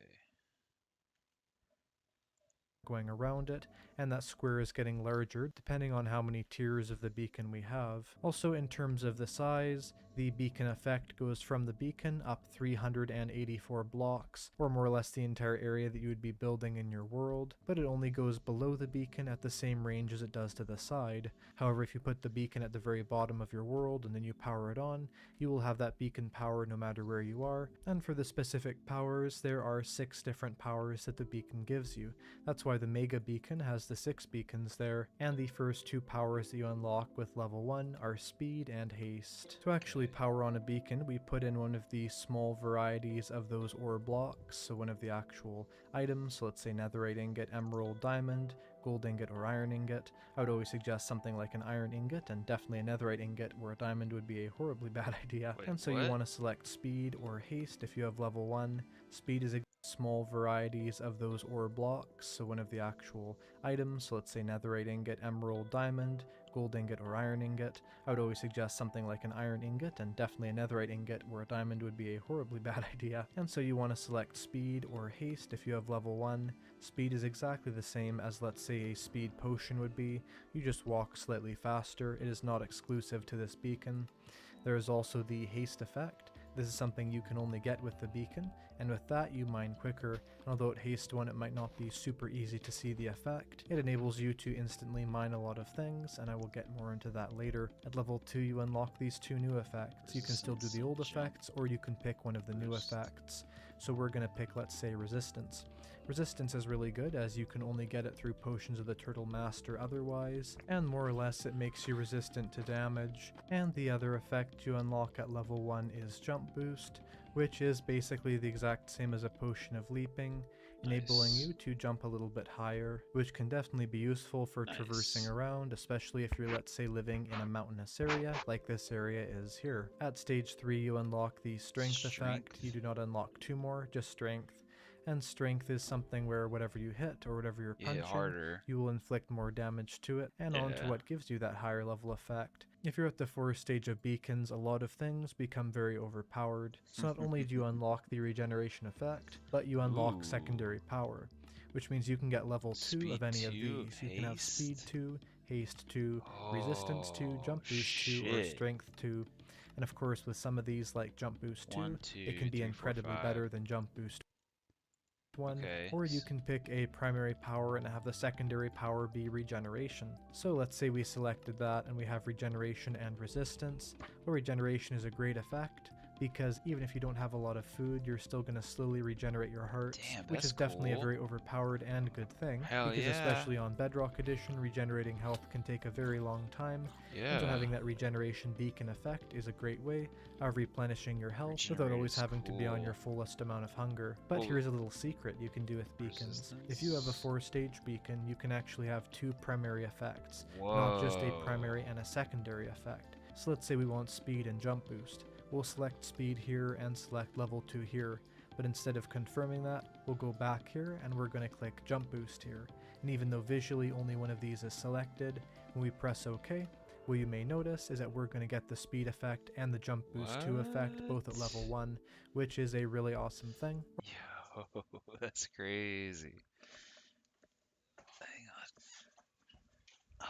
Going around it, and that square is getting larger depending on how many tiers of the beacon we have. Also, in terms of the size, the beacon effect goes from the beacon up 384 blocks, or more or less the entire area that you would be building in your world, but it only goes below the beacon at the same range as it does to the side. However, if you put the beacon at the very bottom of your world and then you power it on, you will have that beacon power no matter where you are. And for the specific powers, there are 6 different powers that the beacon gives you. That's why the Mega Beacon has the 6 beacons there, and the first 2 powers that you unlock with level 1 are Speed and Haste. To actually power on a beacon, we put in one of the small varieties of those ore blocks, so one of the actual items, so let's say netherite ingot, emerald, diamond, gold ingot, or iron ingot. I would always suggest something like an iron ingot, and definitely a netherite ingot, where a diamond would be a horribly bad idea. Wait, And so what? you want to select Speed or Haste if you have level 1. Speed is a small varieties of those ore blocks, so one of the actual items, so let's say netherite ingot, emerald, diamond, gold ingot, or iron ingot. I would always suggest something like an iron ingot, and definitely a netherite ingot, where a diamond would be a horribly bad idea. And so you want to select Speed or Haste if you have level 1. Speed is exactly the same as, let's say, a speed potion would be. You just walk slightly faster. It is not exclusive to this beacon. There is also the haste effect. This is something you can only get with the beacon, and with that you mine quicker, and although it hastes one, it might not be super easy to see the effect. It enables you to instantly mine a lot of things, and I will get more into that later. At level 2 you unlock these 2 new effects. You can still do the old effects, or you can pick one of the new effects. So we're going to pick, let's say, Resistance. Resistance is really good, as you can only get it through Potions of the Turtle Master otherwise, and more or less it makes you resistant to damage. And the other effect you unlock at level 1 is Jump Boost, which is basically the exact same as a Potion of Leaping, enabling Nice. you to jump a little bit higher, which can definitely be useful for traversing Nice. around, especially if you're, let's say, living in a mountainous area, like this area is here. At stage 3 you unlock the Strength effect. You do not unlock 2 more, just Strength. And Strength is something where whatever you hit or whatever you're You hit punching, harder. you will inflict more damage to it, and on to Yeah. what gives you that higher level effect. If you're at the 4th stage of beacons, a lot of things become very overpowered. So not only do you unlock the regeneration effect, but you unlock Ooh. secondary power, which means you can get level 2 Speed of any of 2 these. You can have Speed haste? 2, Haste 2, Resistance 2, Oh, Jump Boost 2, or shit. Strength 2. And of course with some of these like Jump Boost 2, 1, it 2, can be 3, 4, incredibly 5. better than Jump Boost 1, Okay. or you can pick a primary power and have the secondary power be regeneration. So let's say we selected that and we have regeneration and resistance. Well, regeneration is a great effect because even if you don't have a lot of food, you're still going to slowly regenerate your hearts, Damn, which that's is definitely a cool. very overpowered and good thing, Hell because yeah. especially on Bedrock Edition, regenerating health can take a very long time, and so Yeah. having that regeneration beacon effect is a great way of replenishing your health without Regenerate always is having to be on your cool. fullest amount of hunger. But Well, here's a little secret you can do with beacons. If you have a resistance. 4-stage beacon, you can actually have 2 primary effects, Whoa. not just a primary and a secondary effect. So let's say we want speed and jump boost. We'll select speed here and select level 2 here, but instead of confirming that, we'll go back here and we're going to click jump boost here. And even though visually only one of these is selected, when we press OK, what you may notice is that we're going to get the speed effect and the jump boost 2 effect both at level 1, which is a really awesome thing. Yo, that's crazy. Hang on. Oh.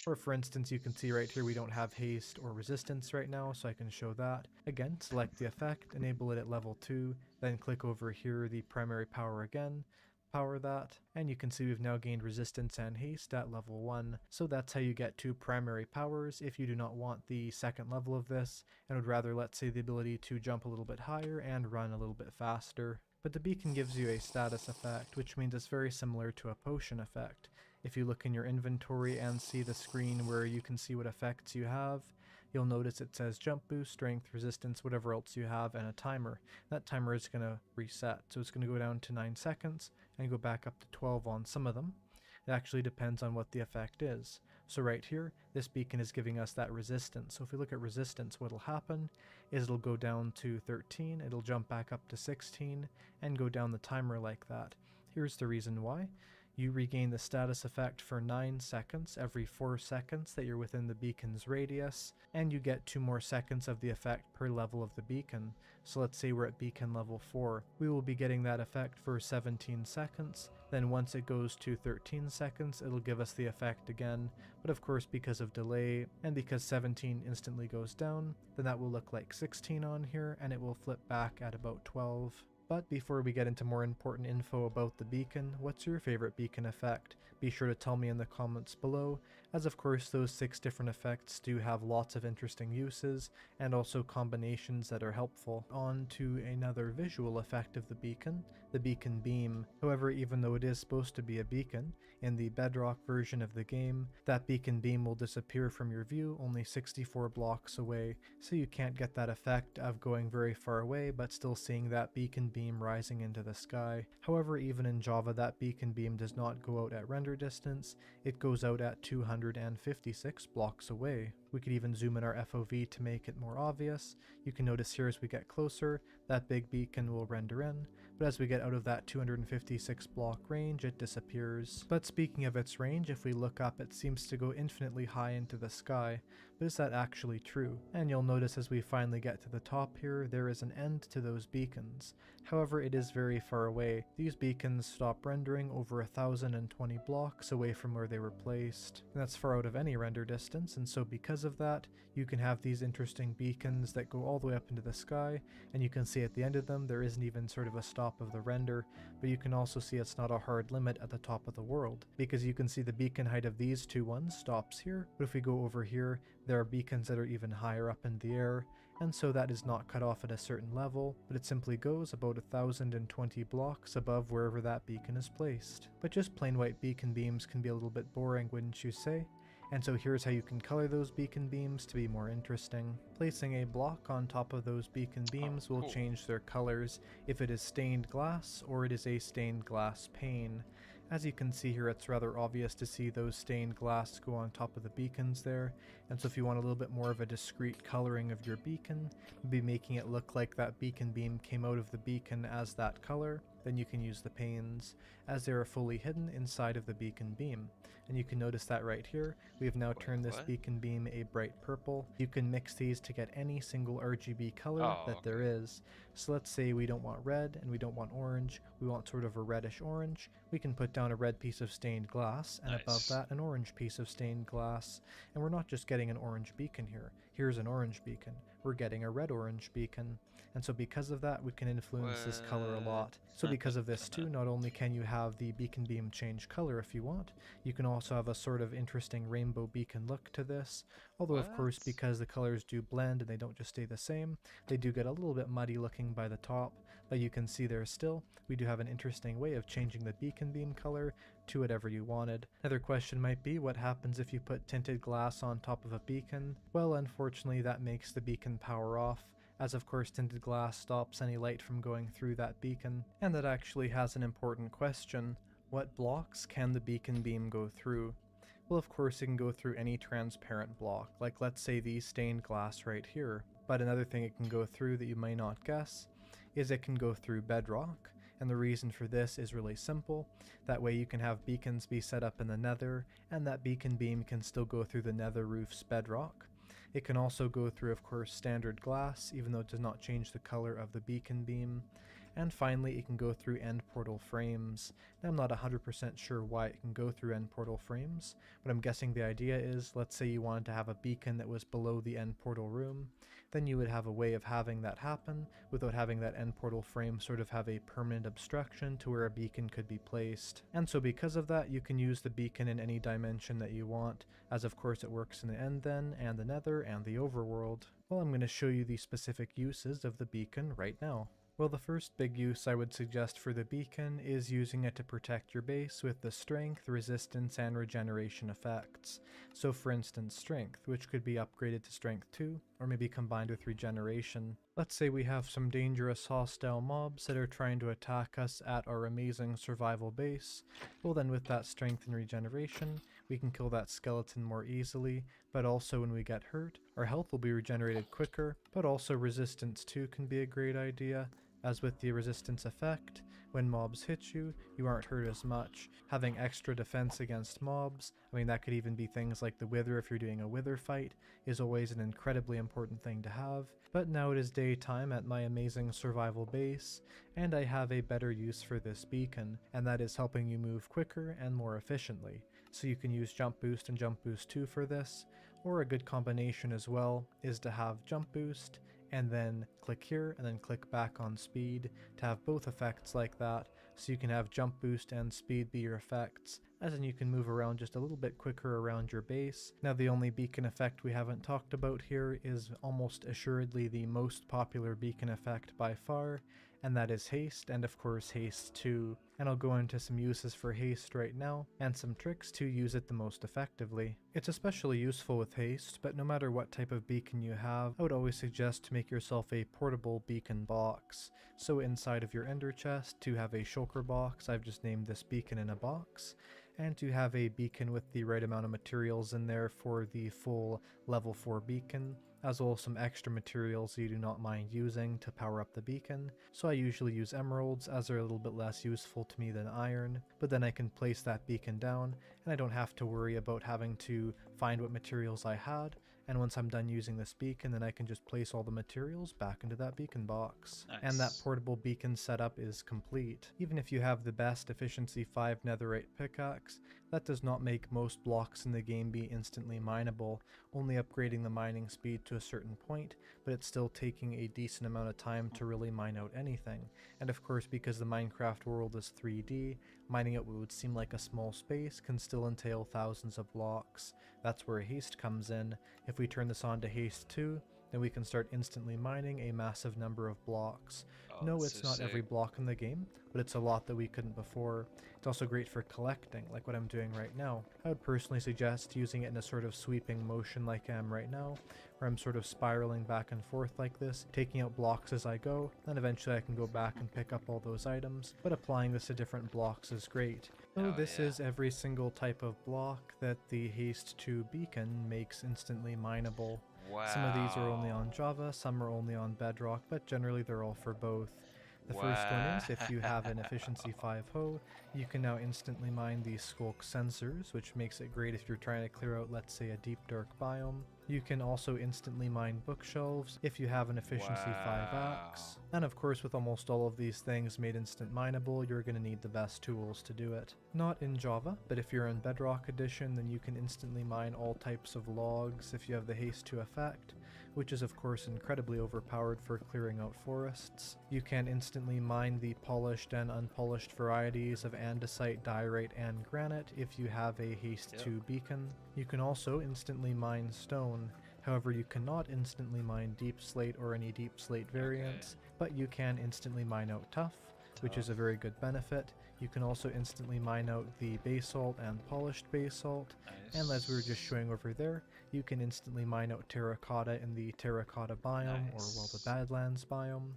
Or for instance, you can see right here we don't have haste or resistance right now, so I can show that. Again, select the effect, enable it at level 2, then click over here the primary power again, power that, and you can see we've now gained resistance and haste at level 1. So that's how you get 2 primary powers if you do not want the second level of this, and would rather, let's say, the ability to jump a little bit higher and run a little bit faster. But the beacon gives you a status effect, which means it's very similar to a potion effect. If you look in your inventory and see the screen where you can see what effects you have, you'll notice it says jump boost, strength, resistance, whatever else you have, and a timer. That timer is going to reset, so it's going to go down to 9 seconds and go back up to 12 on some of them. It actually depends on what the effect is. So right here, this beacon is giving us that resistance. So if we look at resistance, what'll happen is it'll go down to 13, it'll jump back up to 16, and go down the timer like that. Here's the reason why. You regain the status effect for 9 seconds every 4 seconds that you're within the beacon's radius, and you get 2 more seconds of the effect per level of the beacon. So let's say we're at beacon level 4. We will be getting that effect for 17 seconds, then once it goes to 13 seconds, it'll give us the effect again, but of course because of delay, and because 17 instantly goes down, then that will look like 16 on here, and it will flip back at about 12. But before we get into more important info about the beacon, what's your favorite beacon effect? Be sure to tell me in the comments below, as of course those 6 different effects do have lots of interesting uses, and also combinations that are helpful. On to another visual effect of the beacon beam. However, even though it is supposed to be a beacon, in the Bedrock version of the game, that beacon beam will disappear from your view only 64 blocks away, so you can't get that effect of going very far away but still seeing that beacon beam rising into the sky. However, even in Java, that beacon beam does not go out at render distance, it goes out at 256 blocks away. We could even zoom in our FOV to make it more obvious. You can notice here as we get closer, that big beacon will render in, but as we get out of that 256 block range, it disappears. But speaking of its range, if we look up, it seems to go infinitely high into the sky. But is that actually true? And you'll notice as we finally get to the top here, there is an end to those beacons. However, it is very far away. These beacons stop rendering over 1,020 blocks away from where they were placed. And that's far out of any render distance, and so because because of that, you can have these interesting beacons that go all the way up into the sky, and you can see at the end of them there isn't even sort of a stop of the render, but you can also see it's not a hard limit at the top of the world, because you can see the beacon height of these two ones stops here, but if we go over here, there are beacons that are even higher up in the air, and so that is not cut off at a certain level, but it simply goes about 1,020 blocks above wherever that beacon is placed. But just plain white beacon beams can be a little bit boring, wouldn't you say? And so here's how you can color those beacon beams to be more interesting. Placing a block on top of those beacon beams will change their colors if it is stained glass or it is a stained glass pane. As you can see here, it's rather obvious to see those stained glass go on top of the beacons there, and so if you want a little bit more of a discrete coloring of your beacon, be making it look like that beacon beam came out of the beacon as that color, then you can use the panes, as they are fully hidden inside of the beacon beam. And you can notice that right here, we have now turned this beacon beam a bright purple. You can mix these to get any single RGB color that there is. So let's say we don't want red and we don't want orange, we want sort of a reddish orange. We can put down a red piece of stained glass, and above that an orange piece of stained glass. And we're not just getting an orange beacon here. Here's an orange beacon. We're getting a red-orange beacon. And so because of that, we can influence this color a lot. So because of this too, not only can you have the beacon beam change color if you want, you can also have a sort of interesting rainbow beacon look to this. Although of course, because the colors do blend and they don't just stay the same, they do get a little bit muddy looking by the top. But you can see there still, we do have an interesting way of changing the beacon beam color to whatever you wanted. Another question might be, what happens if you put tinted glass on top of a beacon? Well, unfortunately that makes the beacon power off, as of course tinted glass stops any light from going through that beacon. And that actually has an important question. What blocks can the beacon beam go through? Well, of course it can go through any transparent block, like let's say these stained glass right here. But another thing it can go through that you might not guess is it can go through bedrock. And the reason for this is really simple. That way you can have beacons be set up in the nether, and that beacon beam can still go through the nether roof's bedrock. It can also go through, of course, standard glass, even though it does not change the color of the beacon beam. And finally, it can go through end portal frames. Now, I'm not 100% sure why it can go through end portal frames, but I'm guessing the idea is, let's say you wanted to have a beacon that was below the end portal room, then you would have a way of having that happen without having that end portal frame sort of have a permanent obstruction to where a beacon could be placed. And so because of that, you can use the beacon in any dimension that you want, as of course it works in the end then, and the nether, and the overworld. Well, I'm going to show you the specific uses of the beacon right now. Well, the first big use I would suggest for the beacon is using it to protect your base with the strength, resistance, and regeneration effects. So for instance, strength, which could be upgraded to strength 2, or maybe combined with regeneration. Let's say we have some dangerous hostile mobs that are trying to attack us at our amazing survival base. Well then with that strength and regeneration, we can kill that skeleton more easily, but also when we get hurt, our health will be regenerated quicker, but also resistance 2 can be a great idea. As with the resistance effect, when mobs hit you, you aren't hurt as much. Having extra defense against mobs, I mean that could even be things like the wither if you're doing a wither fight, is always an incredibly important thing to have. But now it is daytime at my amazing survival base, and I have a better use for this beacon, and that is helping you move quicker and more efficiently. So you can use jump boost and jump boost 2 for this, or a good combination as well is to have jump boost, and then click here and then click back on speed to have both effects like that, so you can have jump boost and speed be your effects, as in you can move around just a little bit quicker around your base. Now the only beacon effect we haven't talked about here is almost assuredly the most popular beacon effect by far, and that is haste, and of course haste 2. And I'll go into some uses for haste right now, and some tricks to use it the most effectively. It's especially useful with haste, but no matter what type of beacon you have, I would always suggest to make yourself a portable beacon box. So inside of your ender chest, to have a shulker box, I've just named this beacon in a box, and to have a beacon with the right amount of materials in there for the full level 4 beacon, as well as some extra materials you do not mind using to power up the beacon. So I usually use emeralds, as they're a little bit less useful to me than iron, but then I can place that beacon down and I don't have to worry about having to find what materials I had And once I'm done using this beacon, then I can just place all the materials back into that beacon box. And that Nice. portable beacon setup is complete. Even if you have the best efficiency 5 netherite pickaxe, that does not make most blocks in the game be instantly mineable, only upgrading the mining speed to a certain point, but it's still taking a decent amount of time to really mine out anything. And of course, because the Minecraft world is 3D, mining out what would seem like a small space can still entail thousands of blocks. That's where haste comes in. If we turn this on to haste 2, then we can start instantly mining a massive number of blocks. Oh, No, that's it's so not every sick. block in the game, but it's a lot that we couldn't before. It's also great for collecting, like what I'm doing right now. I would personally suggest using it in a sort of sweeping motion like I am right now, where I'm sort of spiraling back and forth like this, taking out blocks as I go, and eventually I can go back and pick up all those items, but applying this to different blocks is great. So Oh, this yeah. is every single type of block that the Haste 2 beacon makes instantly mineable. Wow. Some of these are only on Java, some are only on Bedrock, but generally they're all for both. The first one is, if you have an efficiency 5 hoe, you can now instantly mine the Skulk sensors, which makes it great if you're trying to clear out, let's say, a deep dark biome. You can also instantly mine bookshelves if you have an efficiency 5 axe. And of course, with almost all of these things made instant mineable, you're going to need the best tools to do it. Not in Java, but if you're in Bedrock Edition, then you can instantly mine all types of logs if you have the Haste 2 effect, which is of course incredibly overpowered for clearing out forests. You can instantly mine the polished and unpolished varieties of andesite, diorite, and granite if you have a Haste 2 beacon. You can also instantly mine stone. However, you cannot instantly mine deep slate or any deep slate variants, but you can instantly mine out tuff, which is a very good benefit. You can also instantly mine out the basalt and polished basalt, Nice. and as we were just showing over there, you can instantly mine out terracotta in the terracotta biome, or well, the Nice. Badlands biome.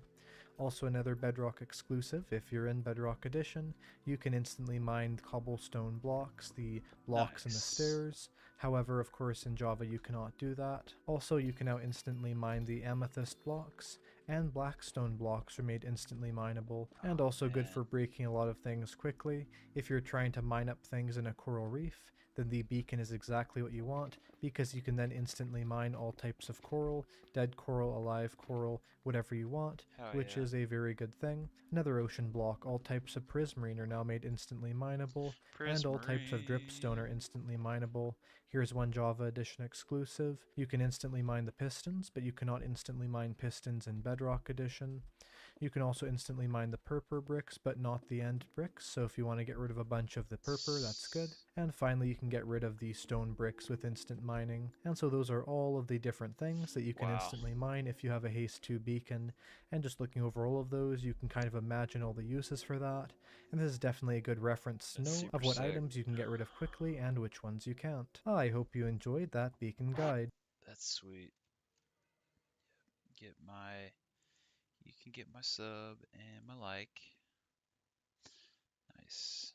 Also another Bedrock exclusive, if you're in Bedrock Edition, you can instantly mine cobblestone blocks, the blocks in the Nice. stairs. However, of course, in Java you cannot do that. Also, you can now instantly mine the amethyst blocks, and blackstone blocks are made instantly mineable, and also good man. for breaking a lot of things quickly. If you're trying to mine up things in a coral reef, then the beacon is exactly what you want, because you can then instantly mine all types of coral, dead coral, alive coral, whatever you want, Hell which yeah. is a very good thing. Another ocean block, all types of prismarine are now made instantly mineable, and all types of dripstone are Prismarine. instantly mineable. Here's one Java Edition exclusive. You can instantly mine the pistons, but you cannot instantly mine pistons in Bedrock Edition. You can also instantly mine the purpur bricks, but not the end bricks, so if you want to get rid of a bunch of the purpur, that's good. And finally, you can get rid of the stone bricks with instant mining. And so those are all of the different things that you can Wow. instantly mine if you have a Haste 2 beacon. And just looking over all of those, you can kind of imagine all the uses for that. And this is definitely a good reference to That's know of super what sick. items you can get rid of quickly and which ones you can't. I hope you enjoyed that beacon guide. That's sweet. Get my. You can get my sub and my like. Nice.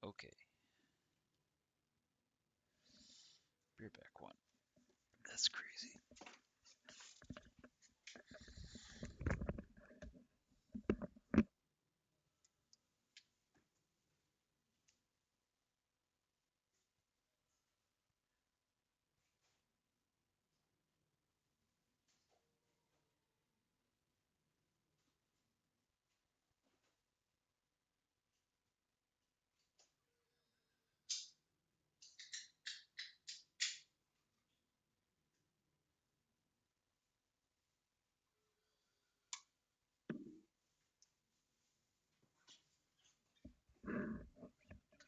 Okay. Beer back one. That's crazy.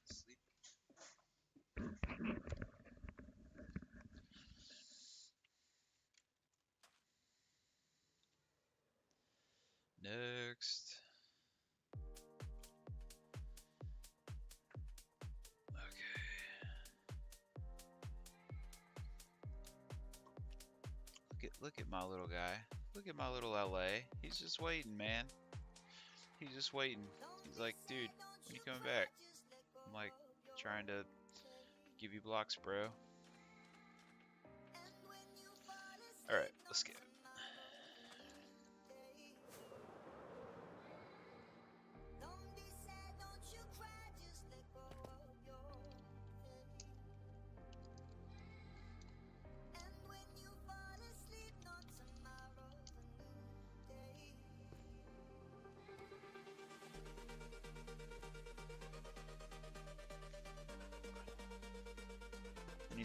Sleep. Next. Okay. Look at my little guy. Look at my little LA. He's just waiting, man. He's just waiting. He's like, dude, when you coming back? I'm like, trying to give you blocks, bro. Alright, let's go.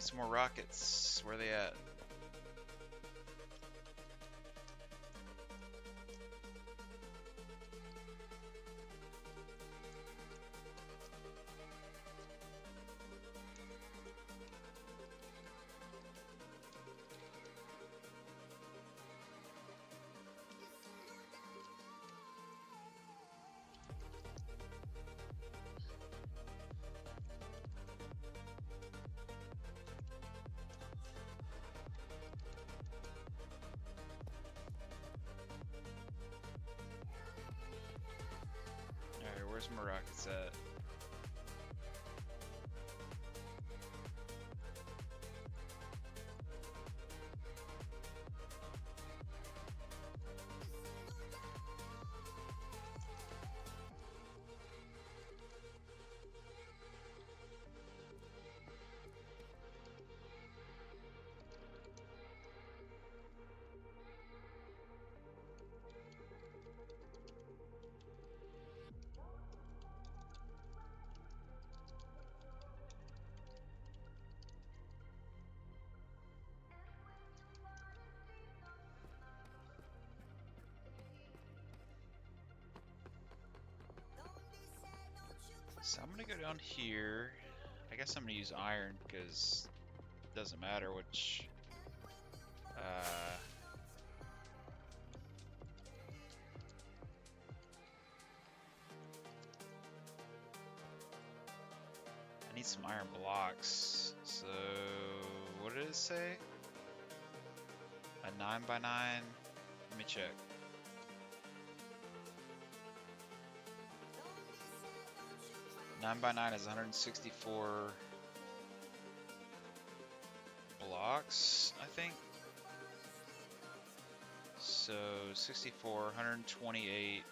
some more rockets. Where are they at? Alright, where's my rockets at? So I'm gonna go down here. I guess I'm gonna use iron because it doesn't matter which. I need some iron blocks. So what did it say? A 9x9. Let me check. Nine by 9 is 164 blocks, I think. So 64, 128.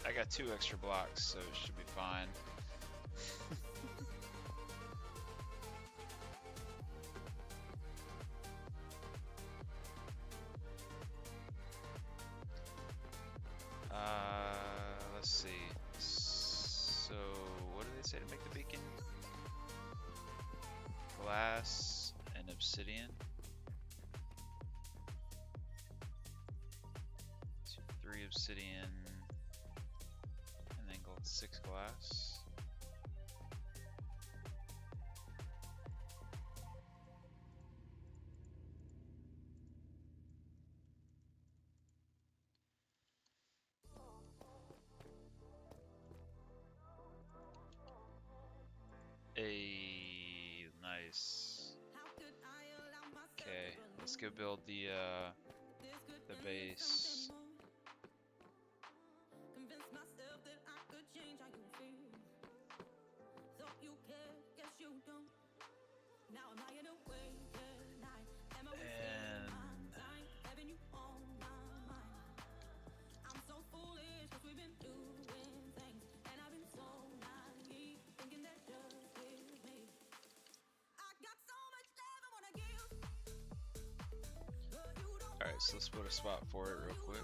I got 2 extra blocks, so it should be fine. Let's see. So, what do they say to make the beacon? Glass and obsidian. 3 obsidian. 6 glass. Nice. Okay, let's go build the base. Alright, so let's put a spot for it real quick.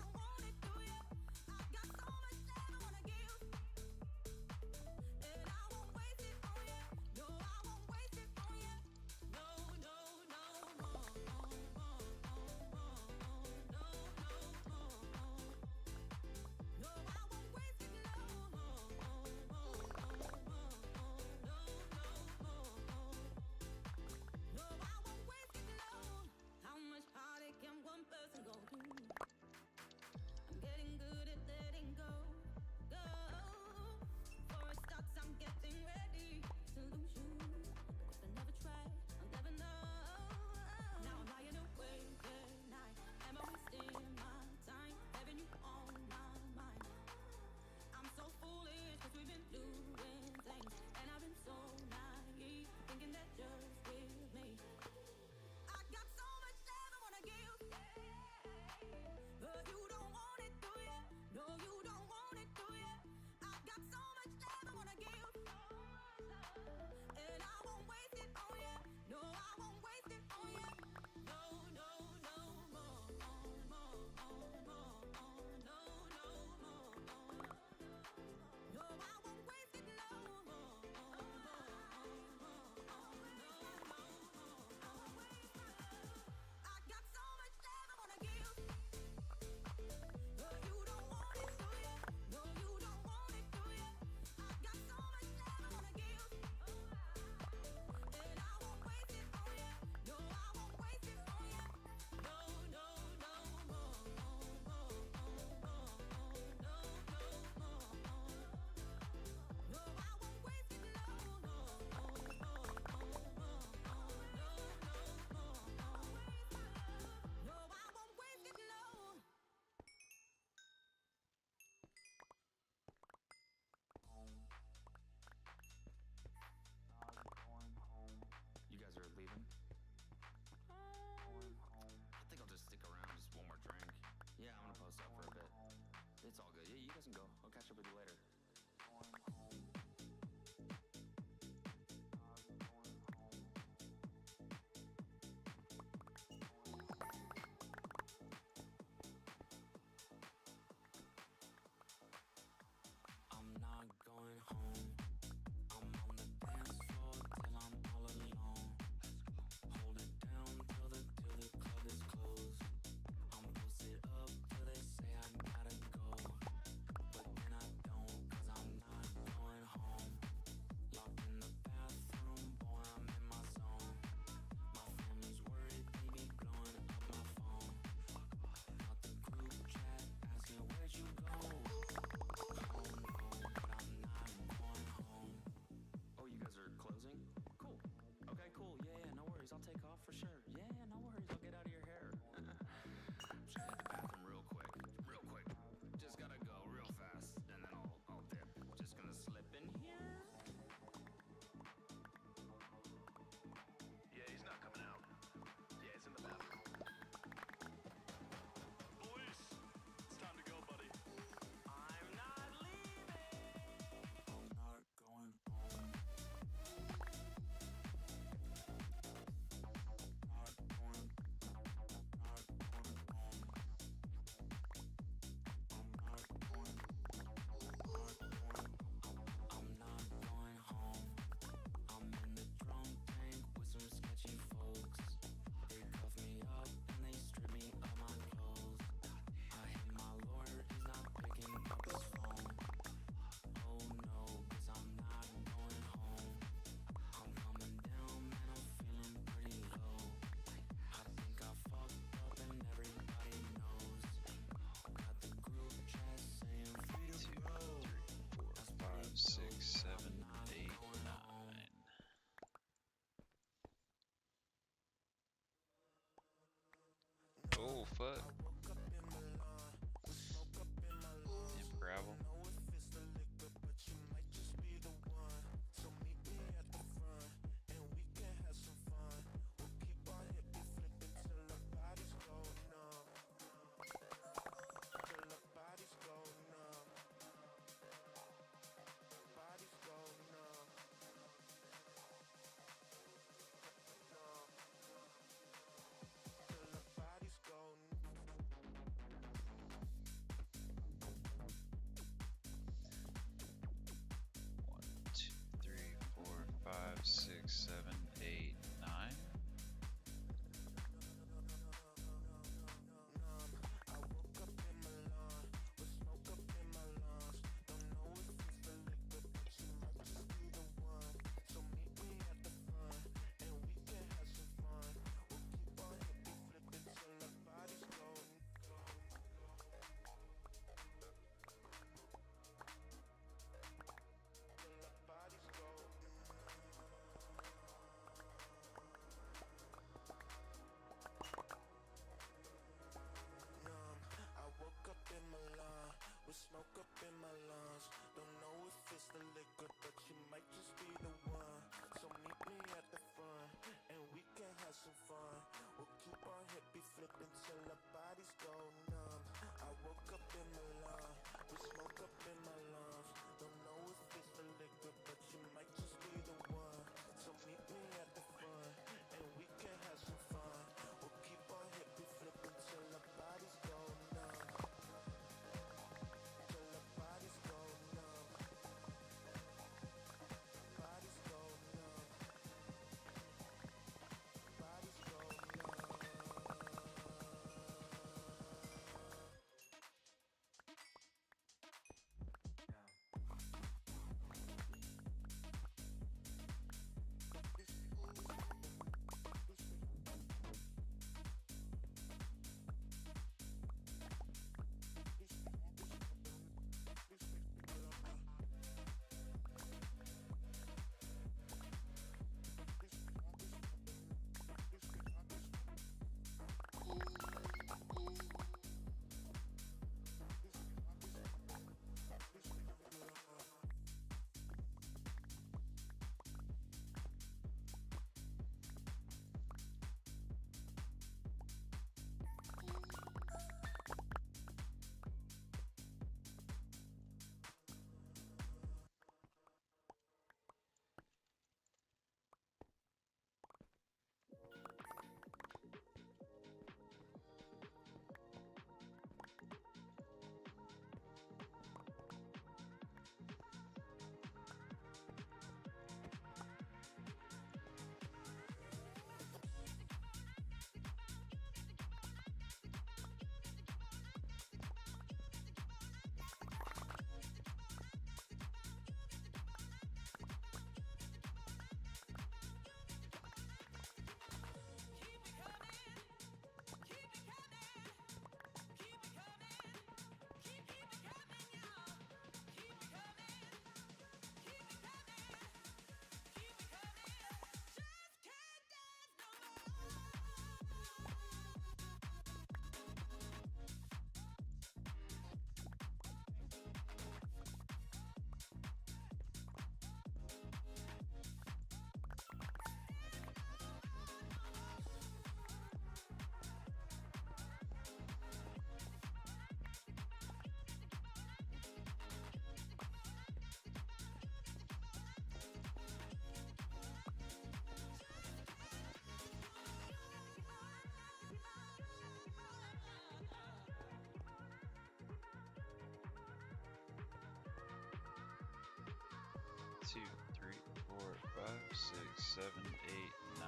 2, 3, 4, 5, 6, 7, 8, 9.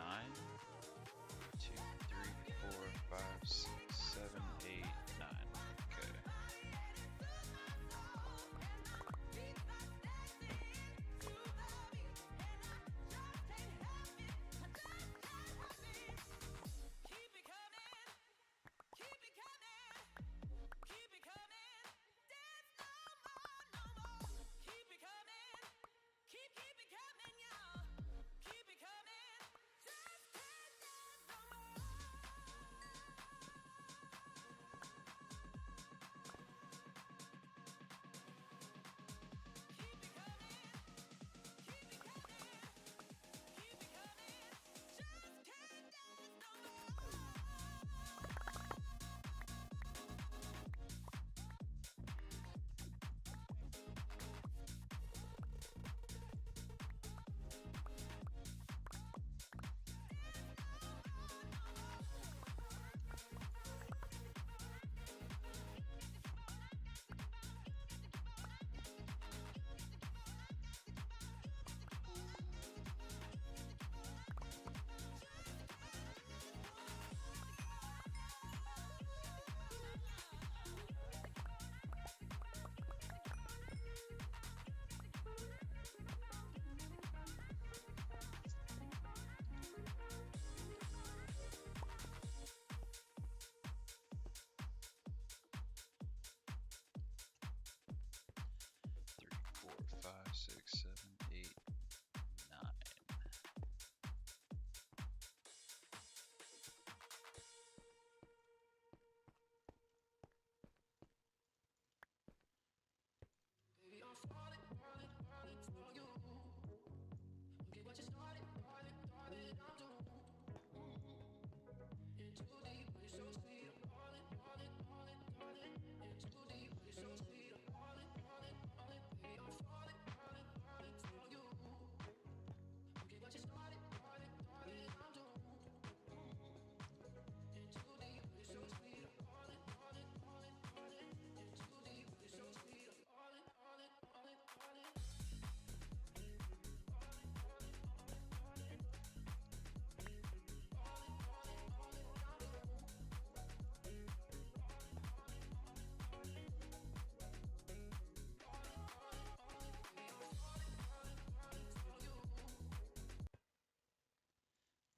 2, 3, 4, 5, 6, 7, 8, 9. Okay. Three, 4, 5, 6, 7, 8, 9.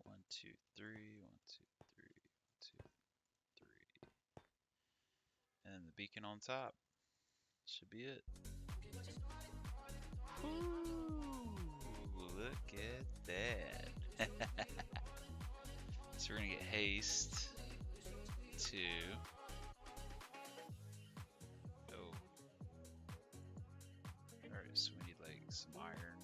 One, two, three, 1, 2, 3, 1, 2, 3. And the beacon on top. Should be it. Ooh, look at that. So we're gonna get haste to alright, so we need like some iron.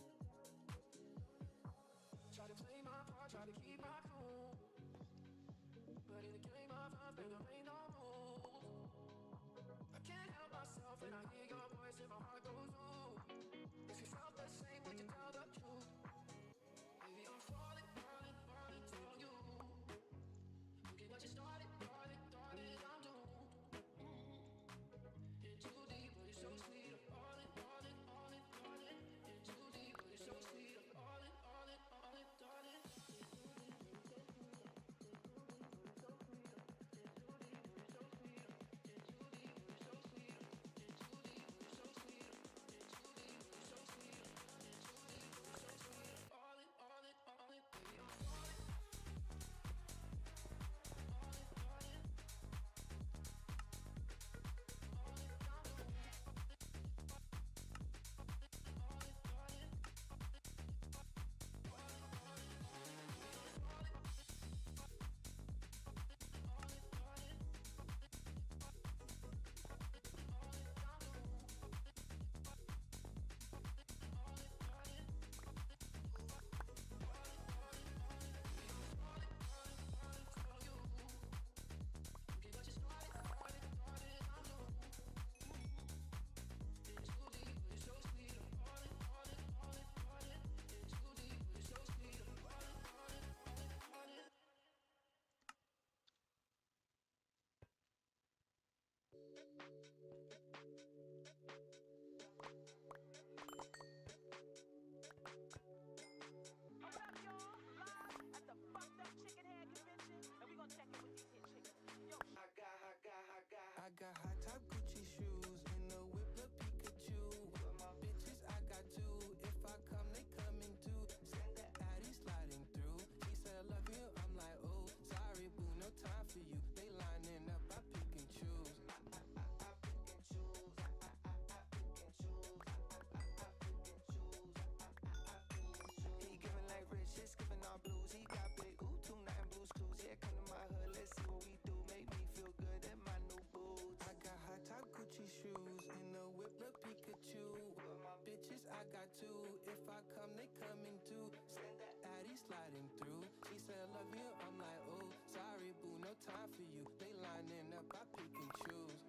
two. If I come, they coming too. Addy sliding through. He said, love you. I'm like, oh, sorry, boo, no time for you. They lining up, I pick and choose.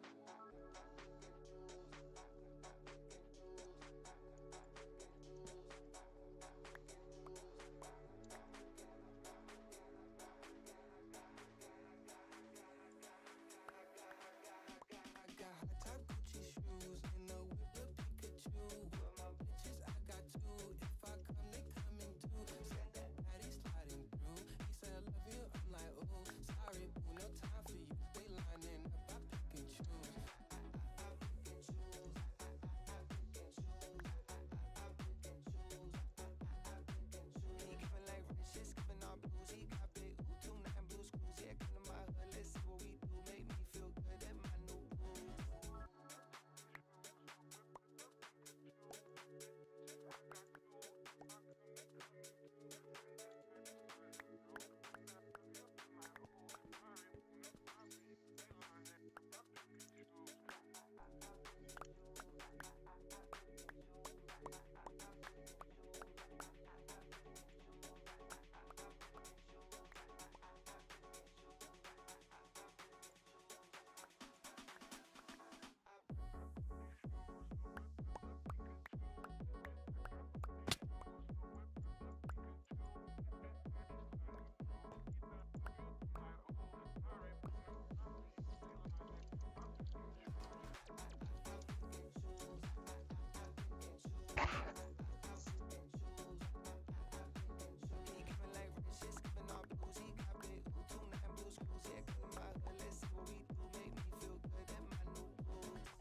I got high top Gucci shoes in the whip of Pikachu. With my bitches, I got two. If I come, they coming too. Said that Addy sliding through. He said, I love you. I'm like, oh, sorry, boo, no time for you. They lining up, I pick and choose. He giving like riches, giving all blues. He got big Utu, 9 blue screws. Yeah, come to my hood, let's see what we do. Make me feel good in my new boots. He giving like riches, giving all blues. He got big Utu, 9 blue screws. Yeah, come to my hood, let's see what we do. Make me feel good in my new boots.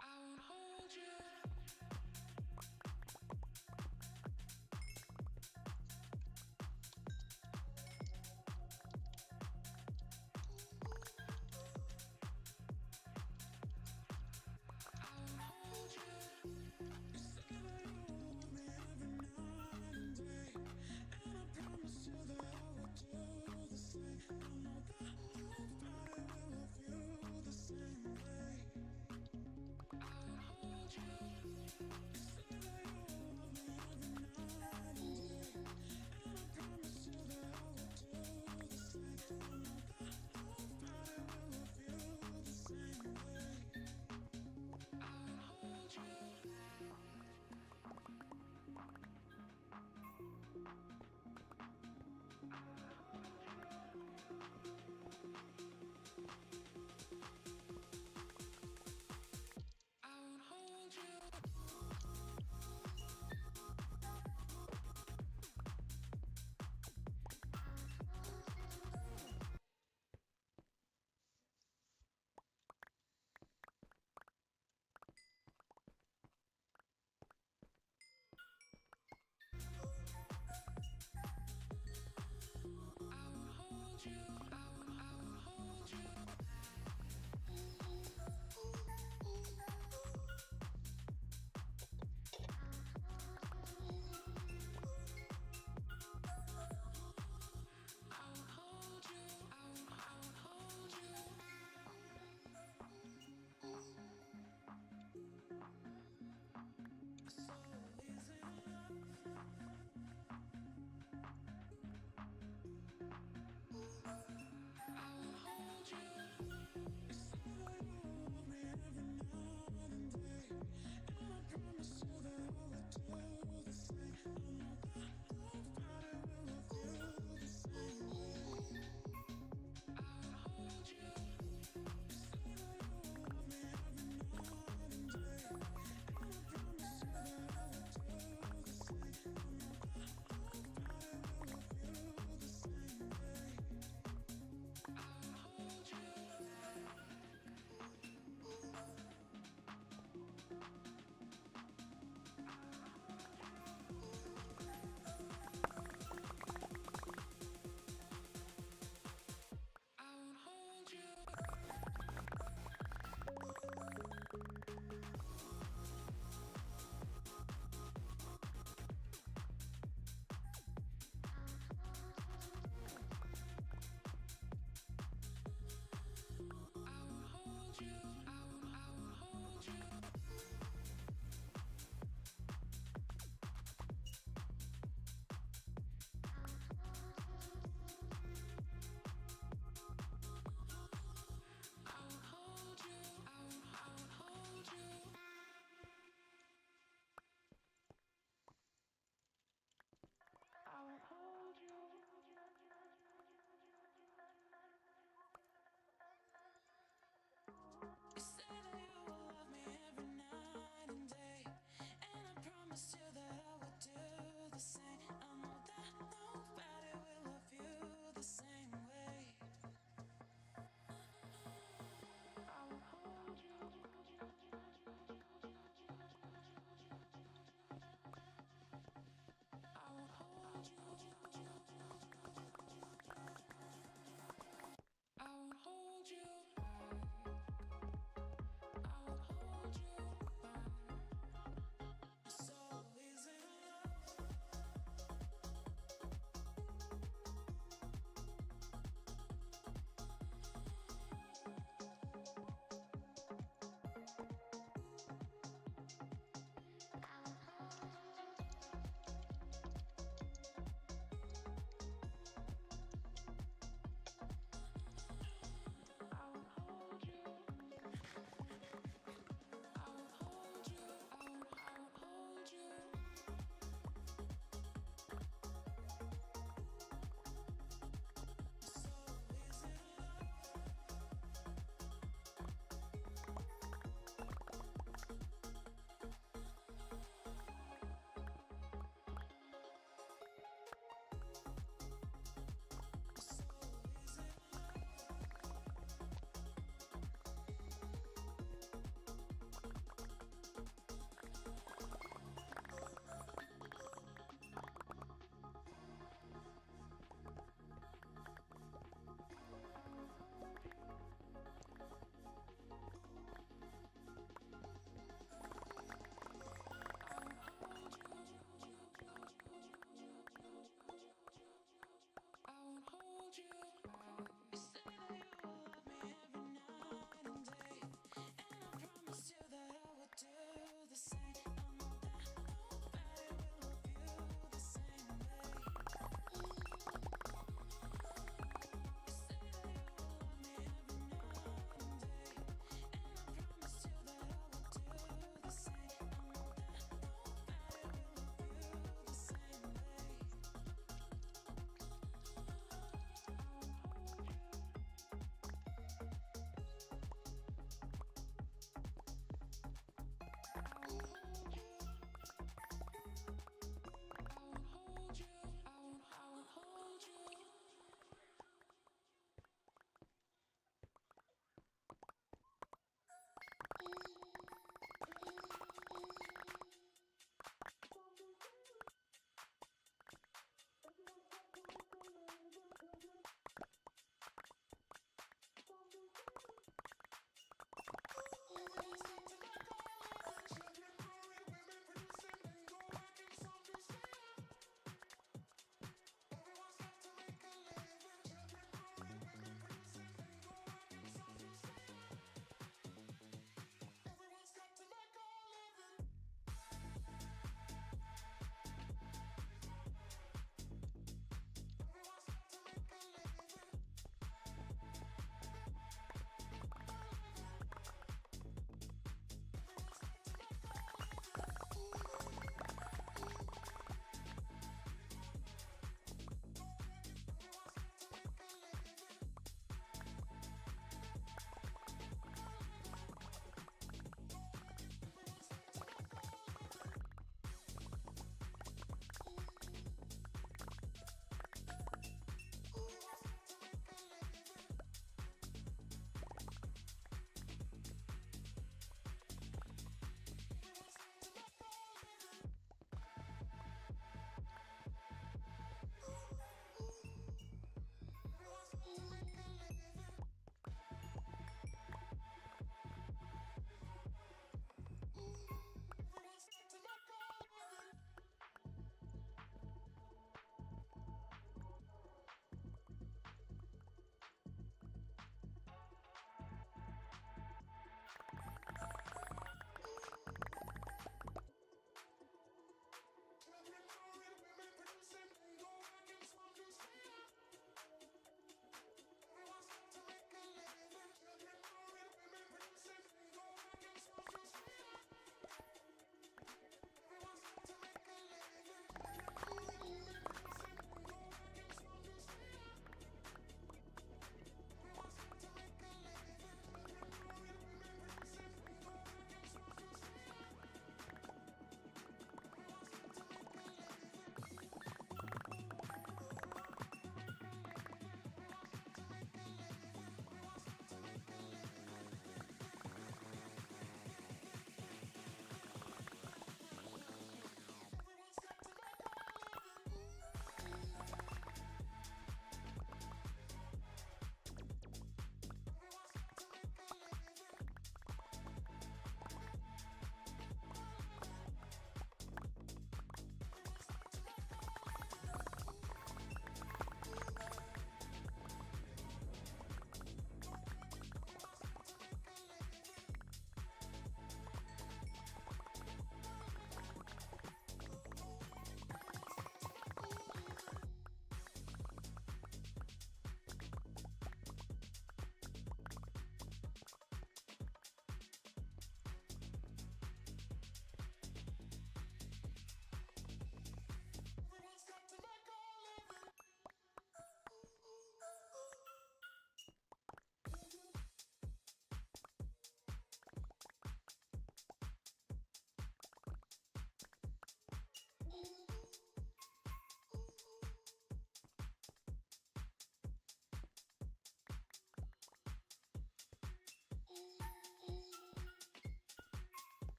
I won't hold you. I won't hold you. You said that you would want me every night and day, and I promise you that I will do the same. I know that nobody will love you the same way. I won't hold you.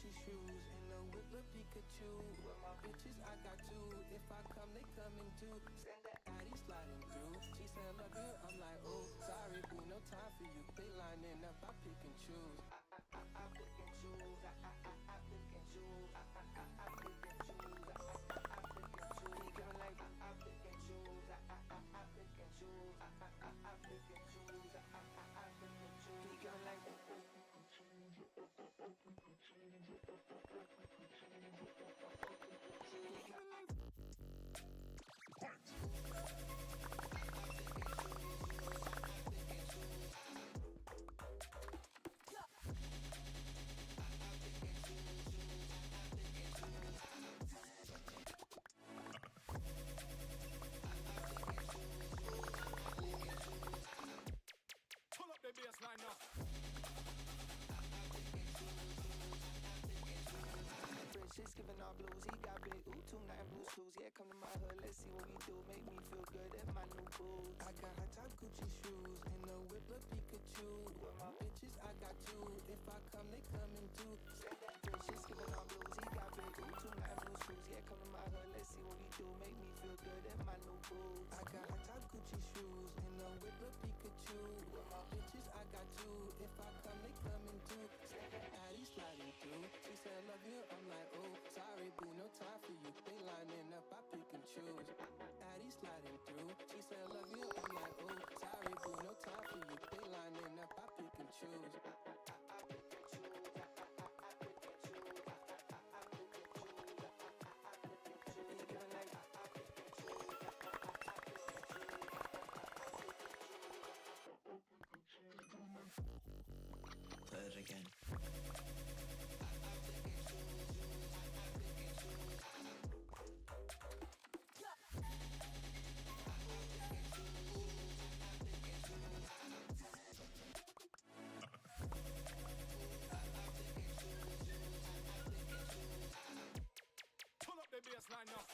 Gucci shoes and a whip with Pikachu. With my bitches, I got two. If I come, they coming too. Send that Addy sliding through. She said, love you. I'm like, oh, sorry, boo, no time for you. They lining up, I pick and choose. I pick and choose. I pick and choose. I pick and choose. I pick and choose. He giving like I pick and choose. I pick and choose. I pick and choose. I pick and choose. He giving like. Pull up the baseline now. She's giving all blues. He got big ooh, 2 9 blue shoes. Yeah, come to my hood, let's see what we do. Make me feel good in my new boots. I got high top Gucci shoes and a whip of Pikachu. With my bitches, I got two. If I come, they coming too. She's giving all blues. He got big ooh, 2 9 blue shoes. Yeah, come to my hood, let's see what we do. Make me feel good in my new boots. I got high top Gucci shoes and a whip of Pikachu. With my bitches, I got two. If I come, they coming too. Addy sliding through. She said, love you. I'm like, oh, sorry, boo, no time for you. They lining up, I pick and choose. Addy sliding through. She said, love you. I'm like, oh, sorry, boo, no time for you. They lining up, I pick and choose. Play it again. Pull up the baseline now.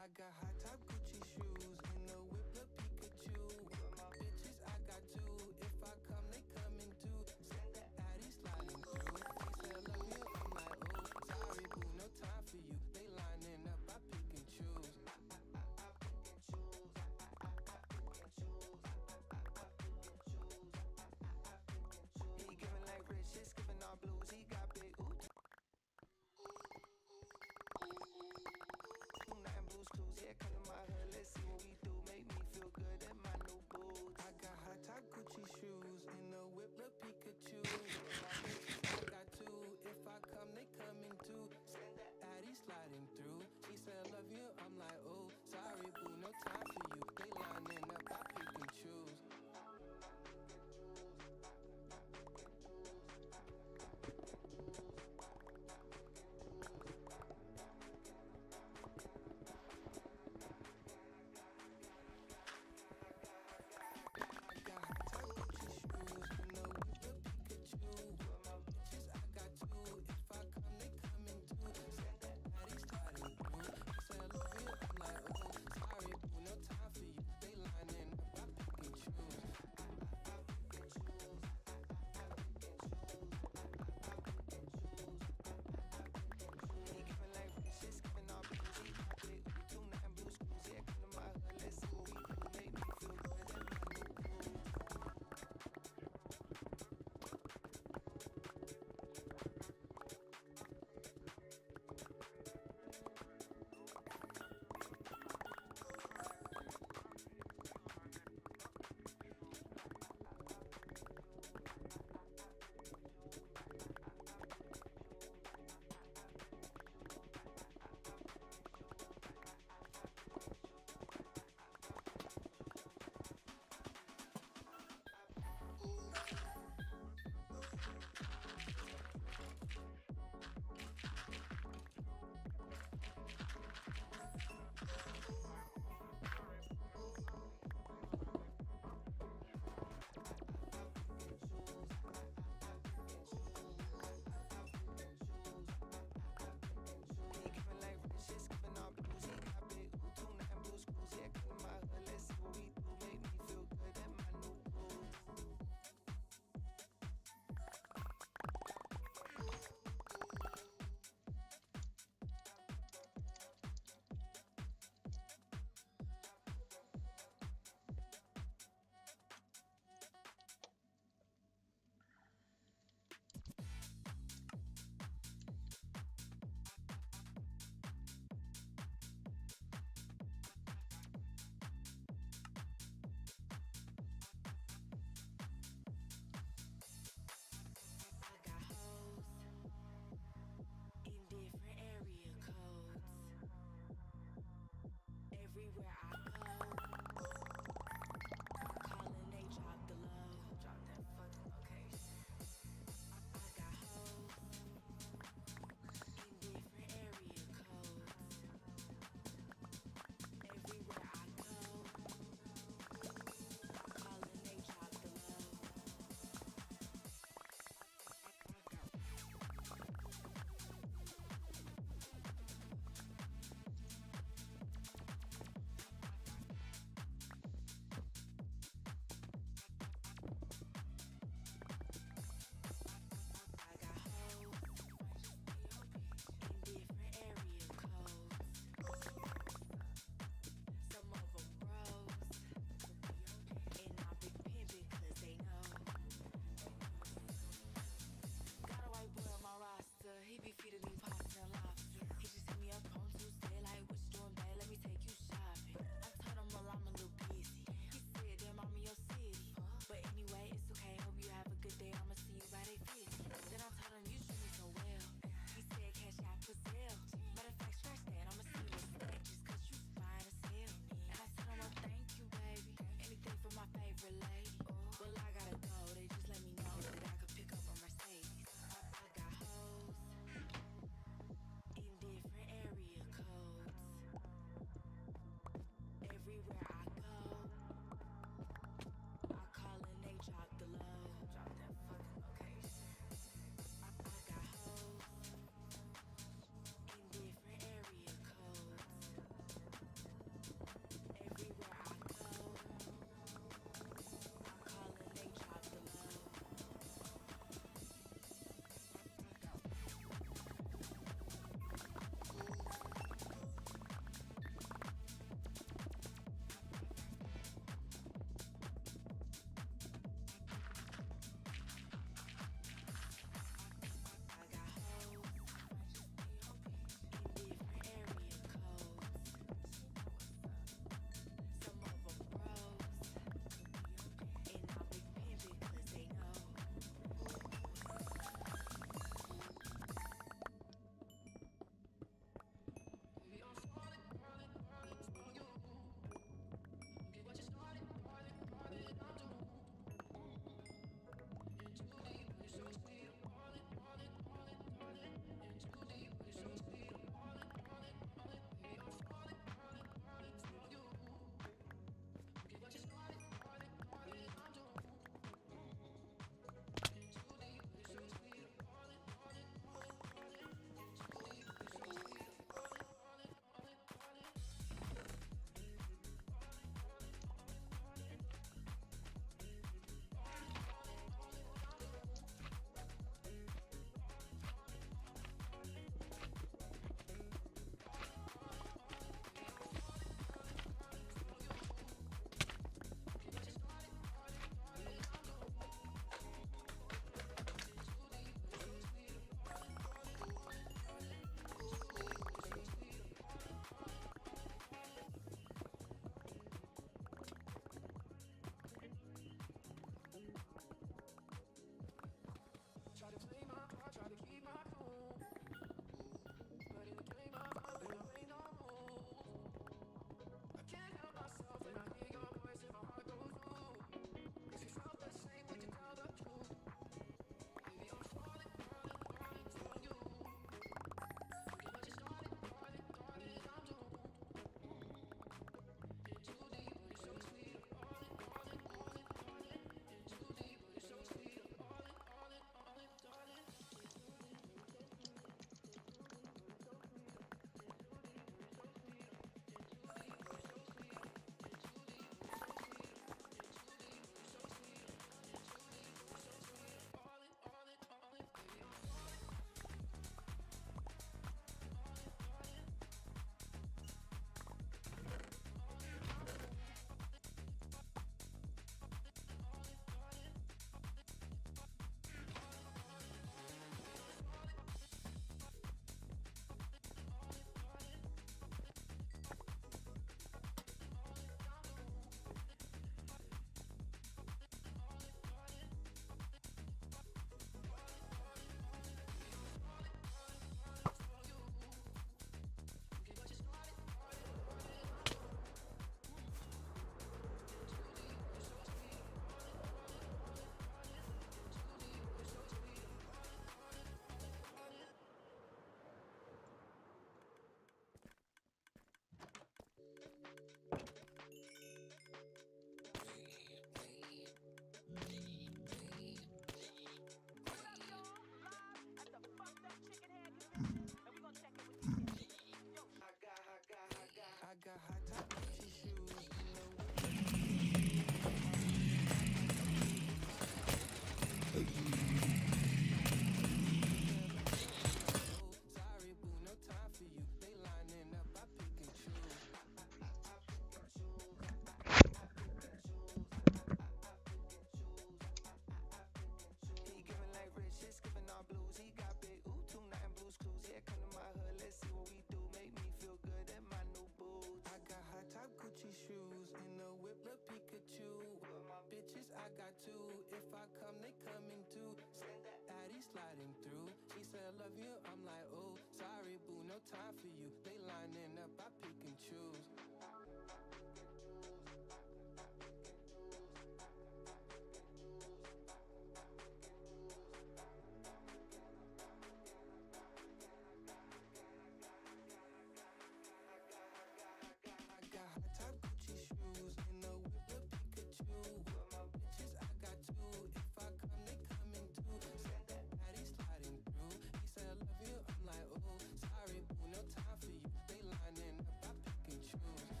you. With my bitches, I got two. If I come, they coming too. Said that daddy sliding through. He said I love you. I'm like, oh, sorry, boo, no time for you. They lining up, I pick and choose.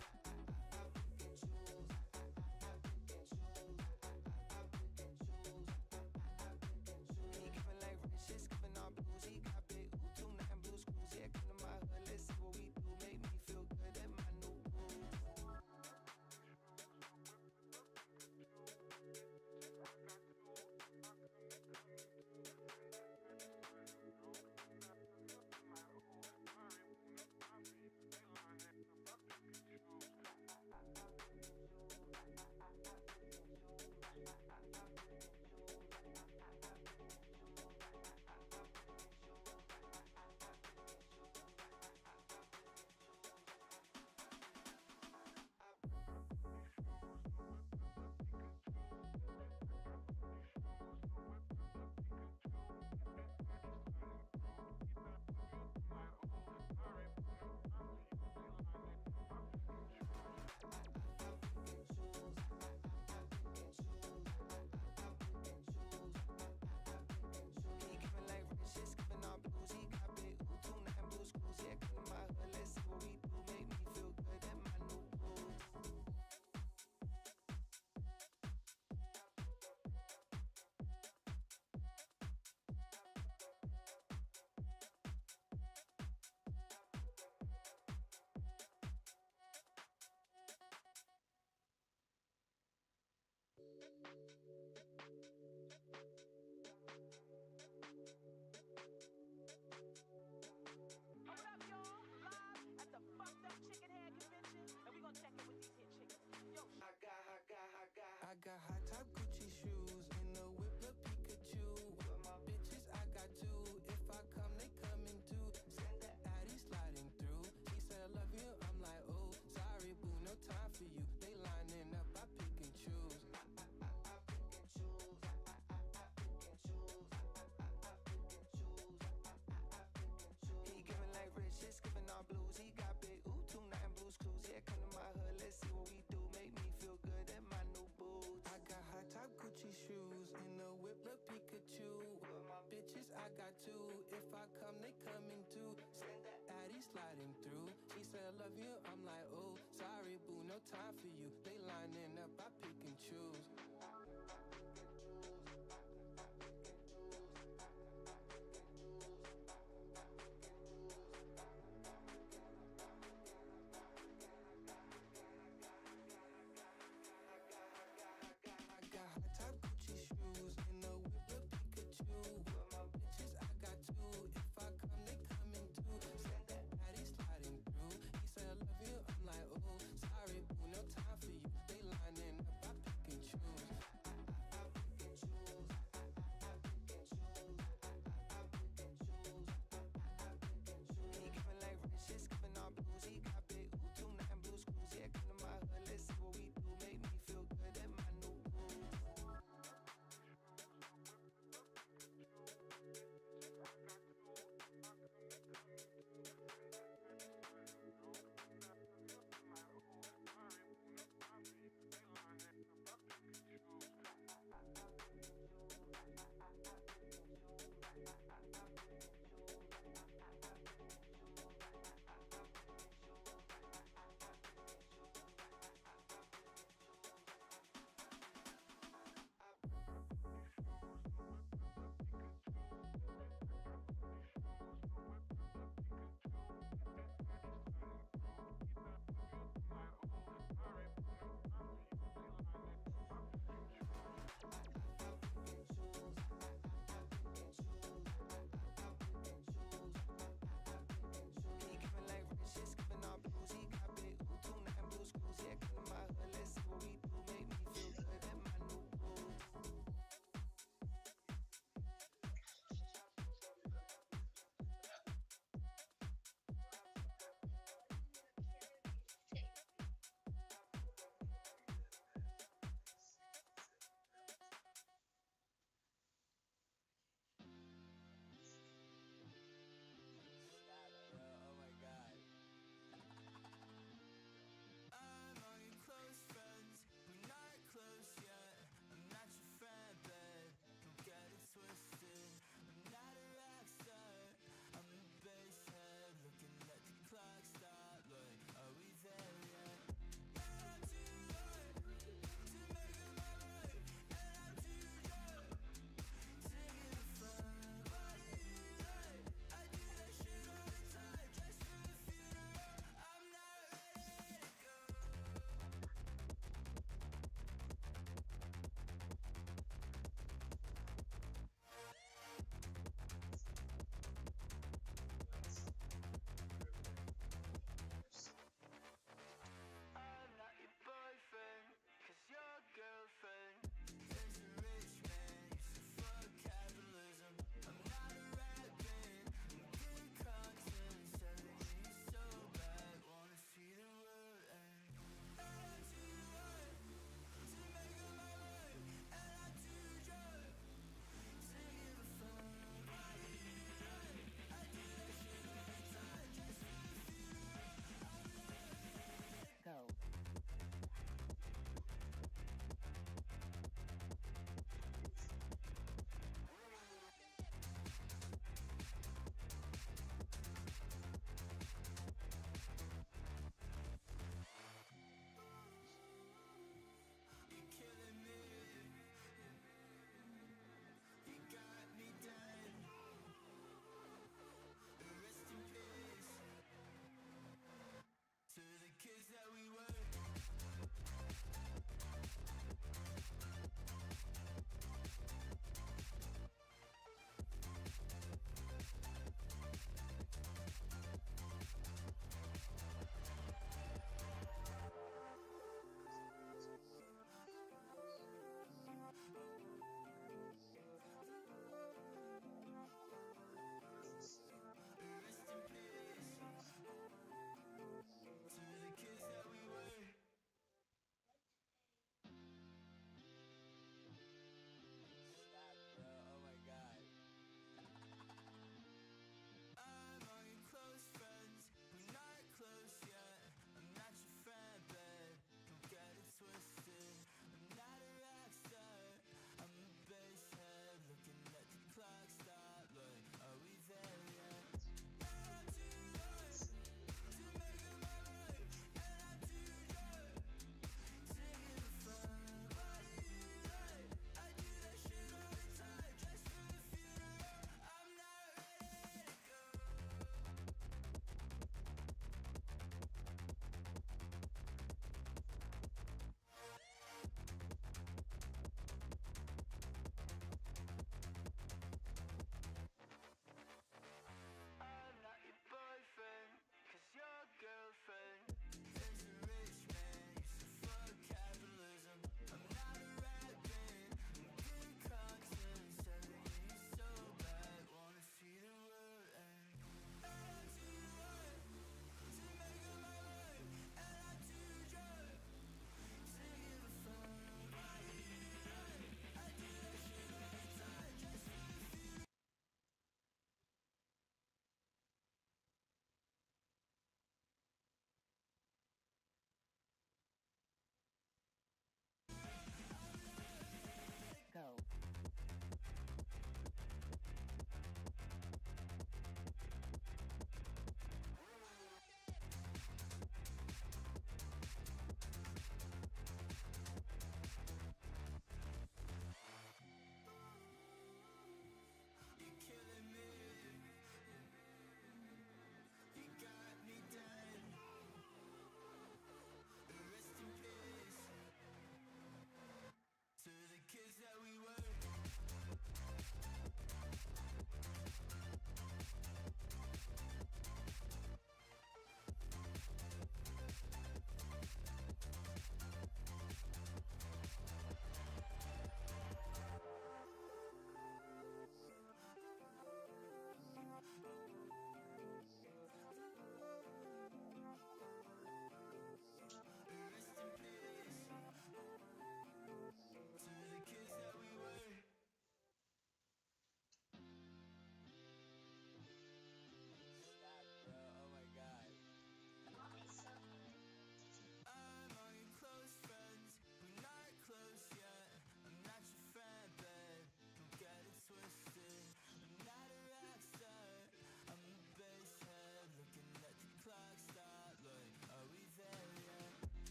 I pick and choose. I pick and choose. I pick and choose. I pick and choose. He giving like riches, giving all blues. He got big ooh, 2-9 blue screws. Yeah, come to my hood, let's see what we do. Make me feel good at my new boo.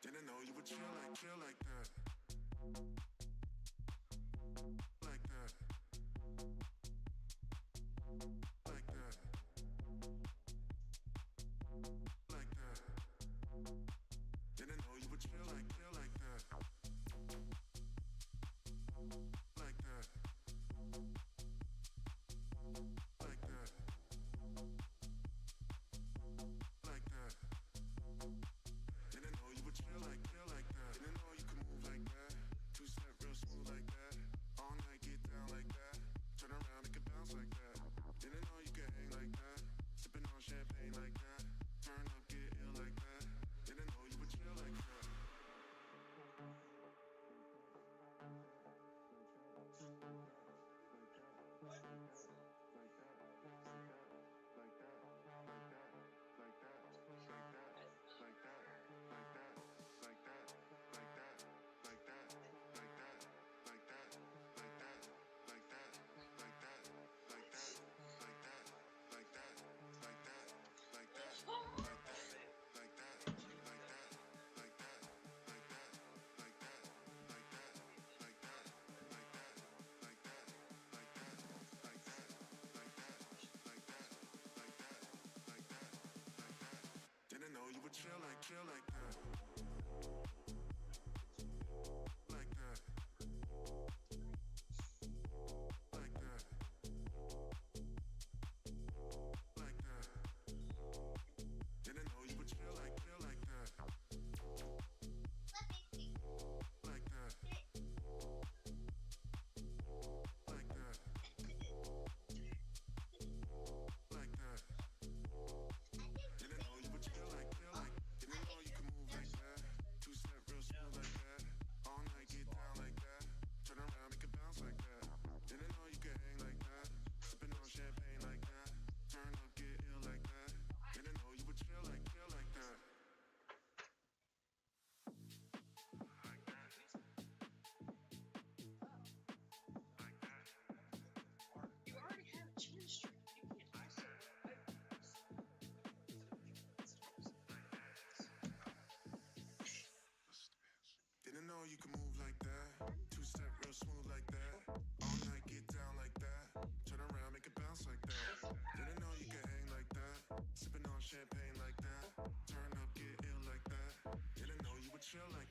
Didn't know you would chill like that. Like that. Like that. Like that. Didn't know you would chill like that. Like that. Like that. Like that. Didn't know you would chill like that. Didn't know you could move like that. Two step real smooth like that. All night get down like that. Turn around and can bounce like that. Didn't know you could hang like that. Sipping on champagne like that. Turn up, get ill like that. Didn't know you would chill like that. Didn't know you would chill like that. Like that. Like that. Like that. Didn't know you would chill like that. Like that. Like that. Like that. Didn't know you would chill like. Didn't know you could move like that. Two step real smooth like that. All night get down like that. Turn around and can bounce like that. Didn't know you could hang like that. Sipping on champagne like that. Turn up, get ill like that. Didn't know you would chill like that. Didn't know you could move like that. Two step real smooth like that. All night get down like that. Turn around, make it bounce like that. Didn't know you could hang like that. Sipping on champagne like that. Turn up, get ill like that. Didn't know you would chill like